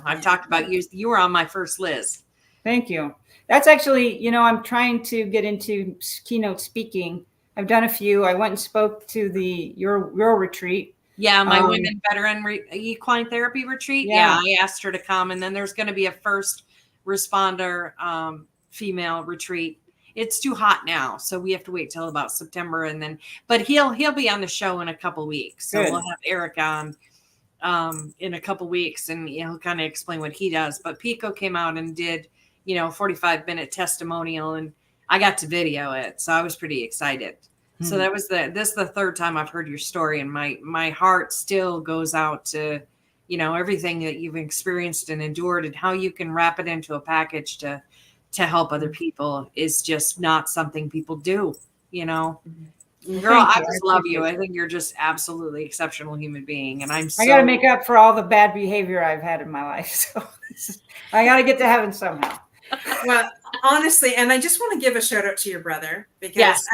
I've talked about you. You were on my first list. Thank you. That's actually, I'm trying to get into keynote speaking. I've done a few. I went and spoke to your retreat. Yeah, my women veteran equine therapy retreat. Yeah, I asked her to come, and then there's going to be a first responder female retreat. It's too hot now, so we have to wait till about September, and then. But he'll be on the show in a couple weeks, so we'll have Eric on in a couple weeks, and he'll kind of explain what he does. But Pico came out and did, 45-minute testimonial, and I got to video it, so I was pretty excited. So that was this is the third time I've heard your story, and my heart still goes out to, everything that you've experienced and endured, and how you can wrap it into a package to help other people is just not something people do, Girl, I just love you. I think you're just absolutely exceptional human being, and I got to make up for all the bad behavior I've had in my life. So I got to get to heaven somehow. Well, honestly, and I just want to give a shout out to your brother, because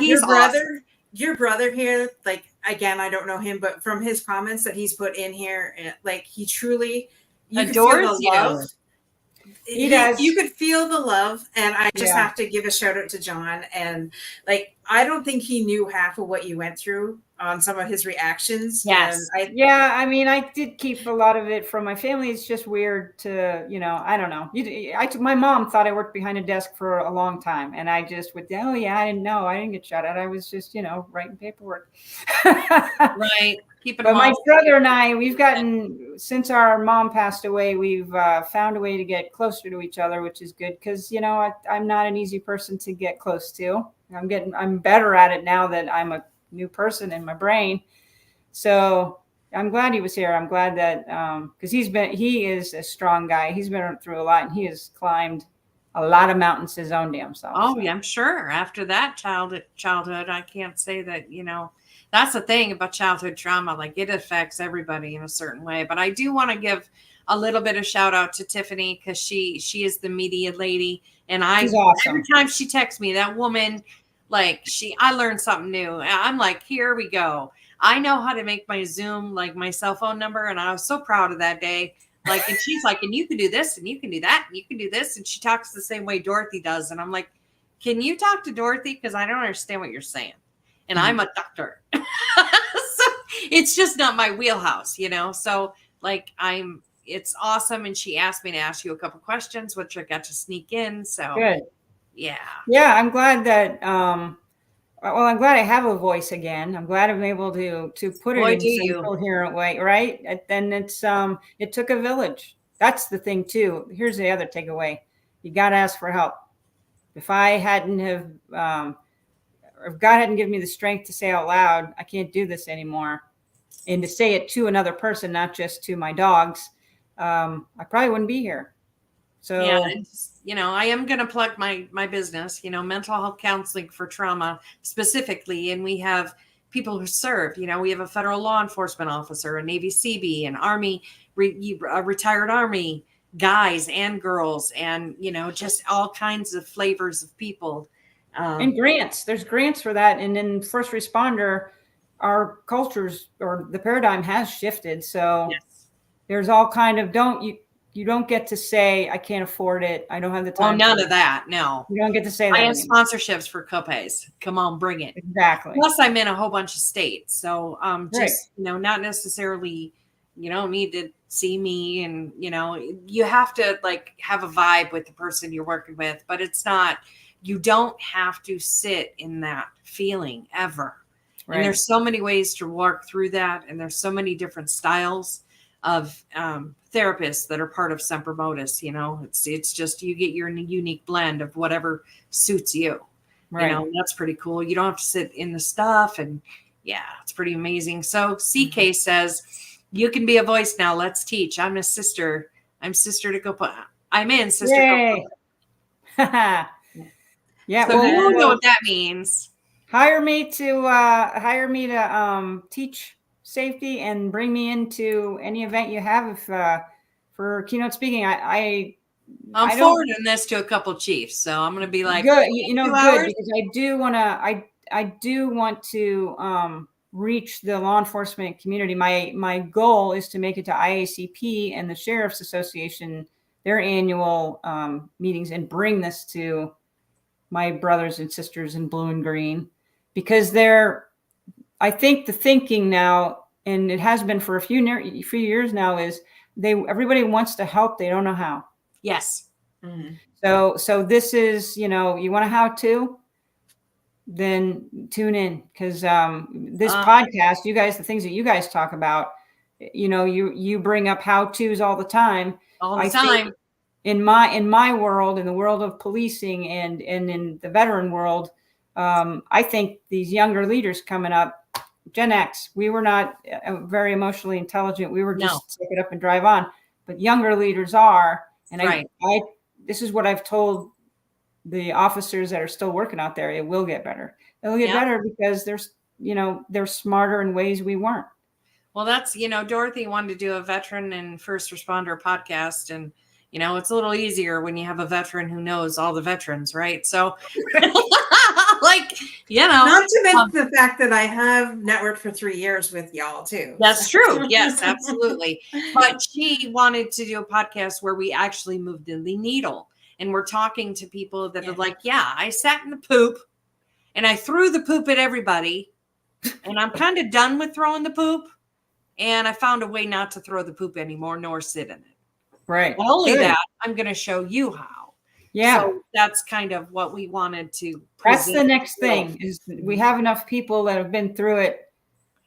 he's awesome. Your brother here, like, again, I don't know him, but from his comments that he's put in here, like, he truly adores you. He does. You could feel the love, and I just have to give a shout out to John. And like, I don't think he knew half of what you went through on some of his reactions. Yes. I mean, I did keep a lot of it from my family. It's just weird to, I don't know. My mom thought I worked behind a desk for a long time, and I just would, I didn't know. I didn't get shot at. I was just, writing paperwork. Right. But my brother and I, we've gotten, since our mom passed away, we've found a way to get closer to each other, which is good because, I'm not an easy person to get close to. I'm better at it now that I'm a new person in my brain. So I'm glad he was here. I'm glad that, because he is a strong guy. He's been through a lot, and he has climbed a lot of mountains his own damn self. Oh, yeah, I'm sure. After that childhood, I can't say that, that's the thing about childhood trauma. Like, it affects everybody in a certain way. But I do want to give a little bit of shout out to Tiffany, because she is the media lady. And She's awesome. Every time she texts me, that woman, like, I learned something new. I'm like, here we go. I know how to make my Zoom, like, my cell phone number. And I was so proud of that day. Like, and she's like, and you can do this, and you can do that, and you can do this. And she talks the same way Dorothy does. And I'm like, can you talk to Dorothy? Because I don't understand what you're saying. And I'm a doctor. So it's just not my wheelhouse, So like, it's awesome. And she asked me to ask you a couple questions, which I got to sneak in. So good. Yeah. Yeah. I'm glad that, I'm glad I have a voice again. I'm glad I'm able to put it in some coherent way. Right. And it took a village. That's the thing too. Here's the other takeaway. You got to ask for help. If I hadn't have, if God hadn't given me the strength to say out loud, I can't do this anymore, and to say it to another person, not just to my dogs, I probably wouldn't be here. So, I am going to plug my business, mental health counseling for trauma specifically. And we have people who serve, we have a federal law enforcement officer, a Navy CB, an Army, a retired Army, guys and girls, and, just all kinds of flavors of people. And grants, there's grants for that. And then first responder, our cultures or the paradigm has shifted. So there's all kind of, you don't get to say, I can't afford it. I don't have the time. Oh, none of that. No, you don't get to say that. I have sponsorships for copays. Come on, bring it. Exactly. Plus I'm in a whole bunch of states. So just, not necessarily, you don't need to see me, and, you have to like have a vibe with the person you're working with, but it's not, you don't have to sit in that feeling ever. Right. And there's so many ways to work through that. And there's so many different styles of therapists that are part of Semper Modus. It's just, you get your unique blend of whatever suits you. Right. That's pretty cool. You don't have to sit in the stuff, and it's pretty amazing. So CK says, you can be a voice now. Let's teach. I'm a sister. I'm sister to go. I'm in sister. Yay. Yeah, so you know what that means. Hire me to teach safety and bring me into any event you have. If for keynote speaking, I'm forwarding this to a couple chiefs, so I'm going to be like, good, good, because I do want to reach the law enforcement community. My goal is to make it to IACP and the Sheriff's Association, their annual meetings, and bring this to my brothers and sisters in blue and green, because I think the thinking now, and it has been for a few years now, is everybody wants to help. They don't know how. Yes. Mm-hmm. So this is, you want a how to, then tune in, because this podcast, you guys, the things that you guys talk about, you bring up how-tos all the time. All the I time. think in my world, in the world of policing and in the veteran world, I think these younger leaders coming up, Gen X, we were not very emotionally intelligent. We were just suck it up and drive on. But younger leaders are, and Right. this is what I've told the officers that are still working out there. It will get better. It'll get better because they're smarter in ways we weren't. Well, that's, Dorothy wanted to do a veteran and first responder podcast, and it's a little easier when you have a veteran who knows all the veterans, right? So not to mention the fact that I have networked for 3 years with y'all too. That's true. Yes, absolutely. But she wanted to do a podcast where we actually moved the needle, and we're talking to people that are like, I sat in the poop and I threw the poop at everybody, and I'm kind of done with throwing the poop, and I found a way not to throw the poop anymore nor sit in it. Right. Not only that, I'm going to show you how. Yeah. So that's kind of what we wanted to present. That's the next thing, is we have enough people that have been through it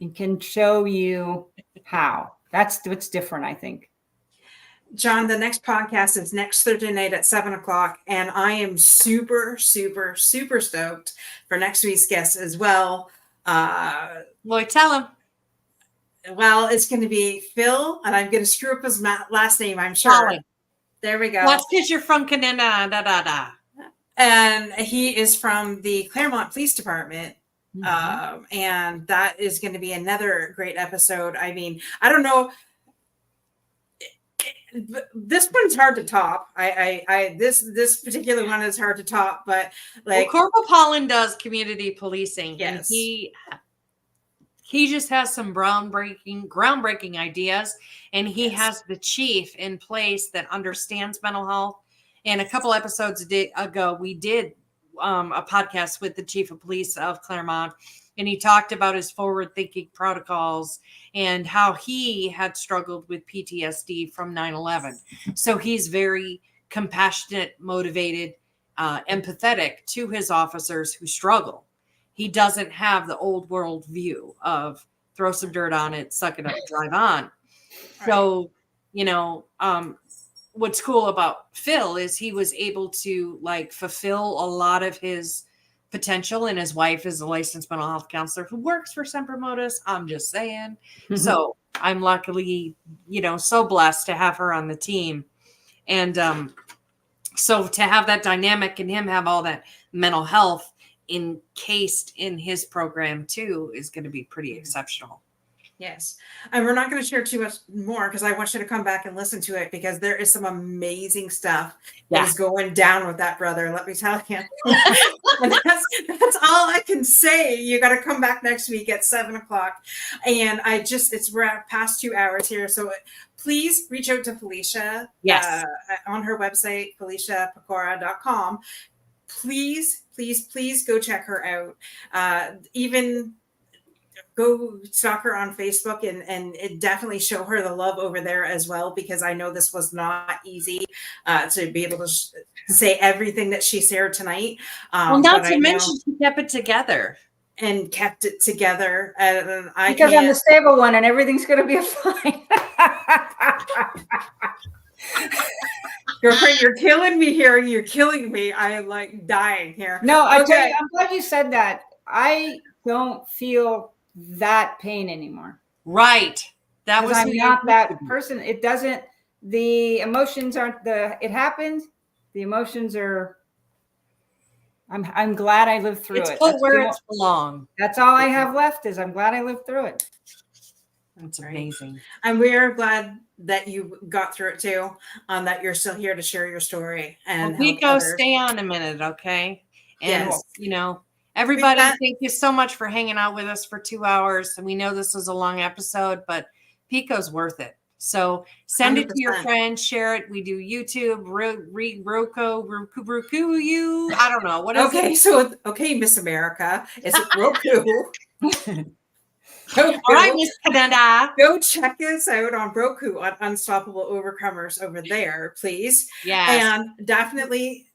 and can show you how. That's what's different, I think. John, the next podcast is next Thursday night at 7:00, and I am super, super, super stoked for next week's guest as well. Well, tell him. Well, it's going to be Phil, and I'm going to screw up his last name, I'm sure. Colin. There we go. That's because you're from Canada. And he is from the Claremont Police Department. Mm-hmm. And that is going to be another great episode. I mean, I don't know. This one's hard to top. This particular one is hard to top, but Corporal Pollen does community policing. Yes. And he just has some groundbreaking ideas, and he has the chief in place that understands mental health. And a couple episodes ago, we did a podcast with the chief of police of Claremont, and he talked about his forward-thinking protocols and how he had struggled with PTSD from 9/11. So he's very compassionate, motivated, empathetic to his officers who struggle. He doesn't have the old world view of throw some dirt on it, suck it up, drive on. So, what's cool about Phil is he was able to fulfill a lot of his potential, and his wife is a licensed mental health counselor who works for Semper Modus. I'm just saying. Mm-hmm. So I'm luckily, so blessed to have her on the team. And so to have that dynamic and him have all that mental health encased in his program too is going to be pretty exceptional. Yes. And we're not going to share too much more because I want you to come back and listen to it, because there is some amazing stuff that is going down with that brother. Let me tell you. And that's all I can say. You got to come back next week at 7:00. And we're at past 2 hours here. So please reach out to Felicia. Yes. On her website, FeliciaPecora.com. Please go check her out. Even go stalk her on Facebook and definitely show her the love over there as well, because I know this was not easy to be able to say everything that she shared tonight. Well, not to mention she kept it together. And kept it together. Because I'm the stable one and everything's going to be fine. Girlfriend, you're killing me here. You're killing me. I am dying here. No, I tell you, I'm glad you said that. I don't feel that pain anymore. Right. That was I'm not that person. It doesn't, the emotions aren't it happened. The emotions are, I'm glad I lived through it. It's put where it belongs. That's all I have left, is I'm glad I lived through it. That's amazing. And we are glad that you got through it too, that you're still here to share your story. And Pico, stay on a minute, okay? And yes. Everybody, thank you so much for hanging out with us for 2 hours. And we know this was a long episode, but Pico's worth it. So send 100%. It to your friends, share it. We do YouTube, Roku, you. I don't know. What is it? Okay, Miss America. It's Roku. All right, Miss Canada. Go check us out on Roku on Unstoppable Overcomers over there, please. Yeah. And definitely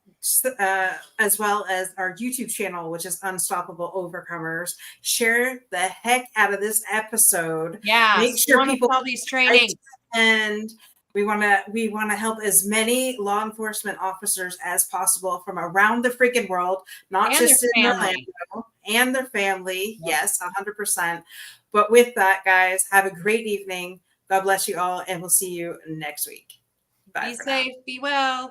as well as our YouTube channel, which is Unstoppable Overcomers. Share the heck out of this episode. Yeah. Make sure people all these trainings. and we want to help as many law enforcement officers as possible from around the freaking world, not And just their in family. Orlando, and their family. Yep. Yes, 100%. But with that, guys, have a great evening. God bless you all, and we'll see you next week. Bye. Be for now. safe. Be well.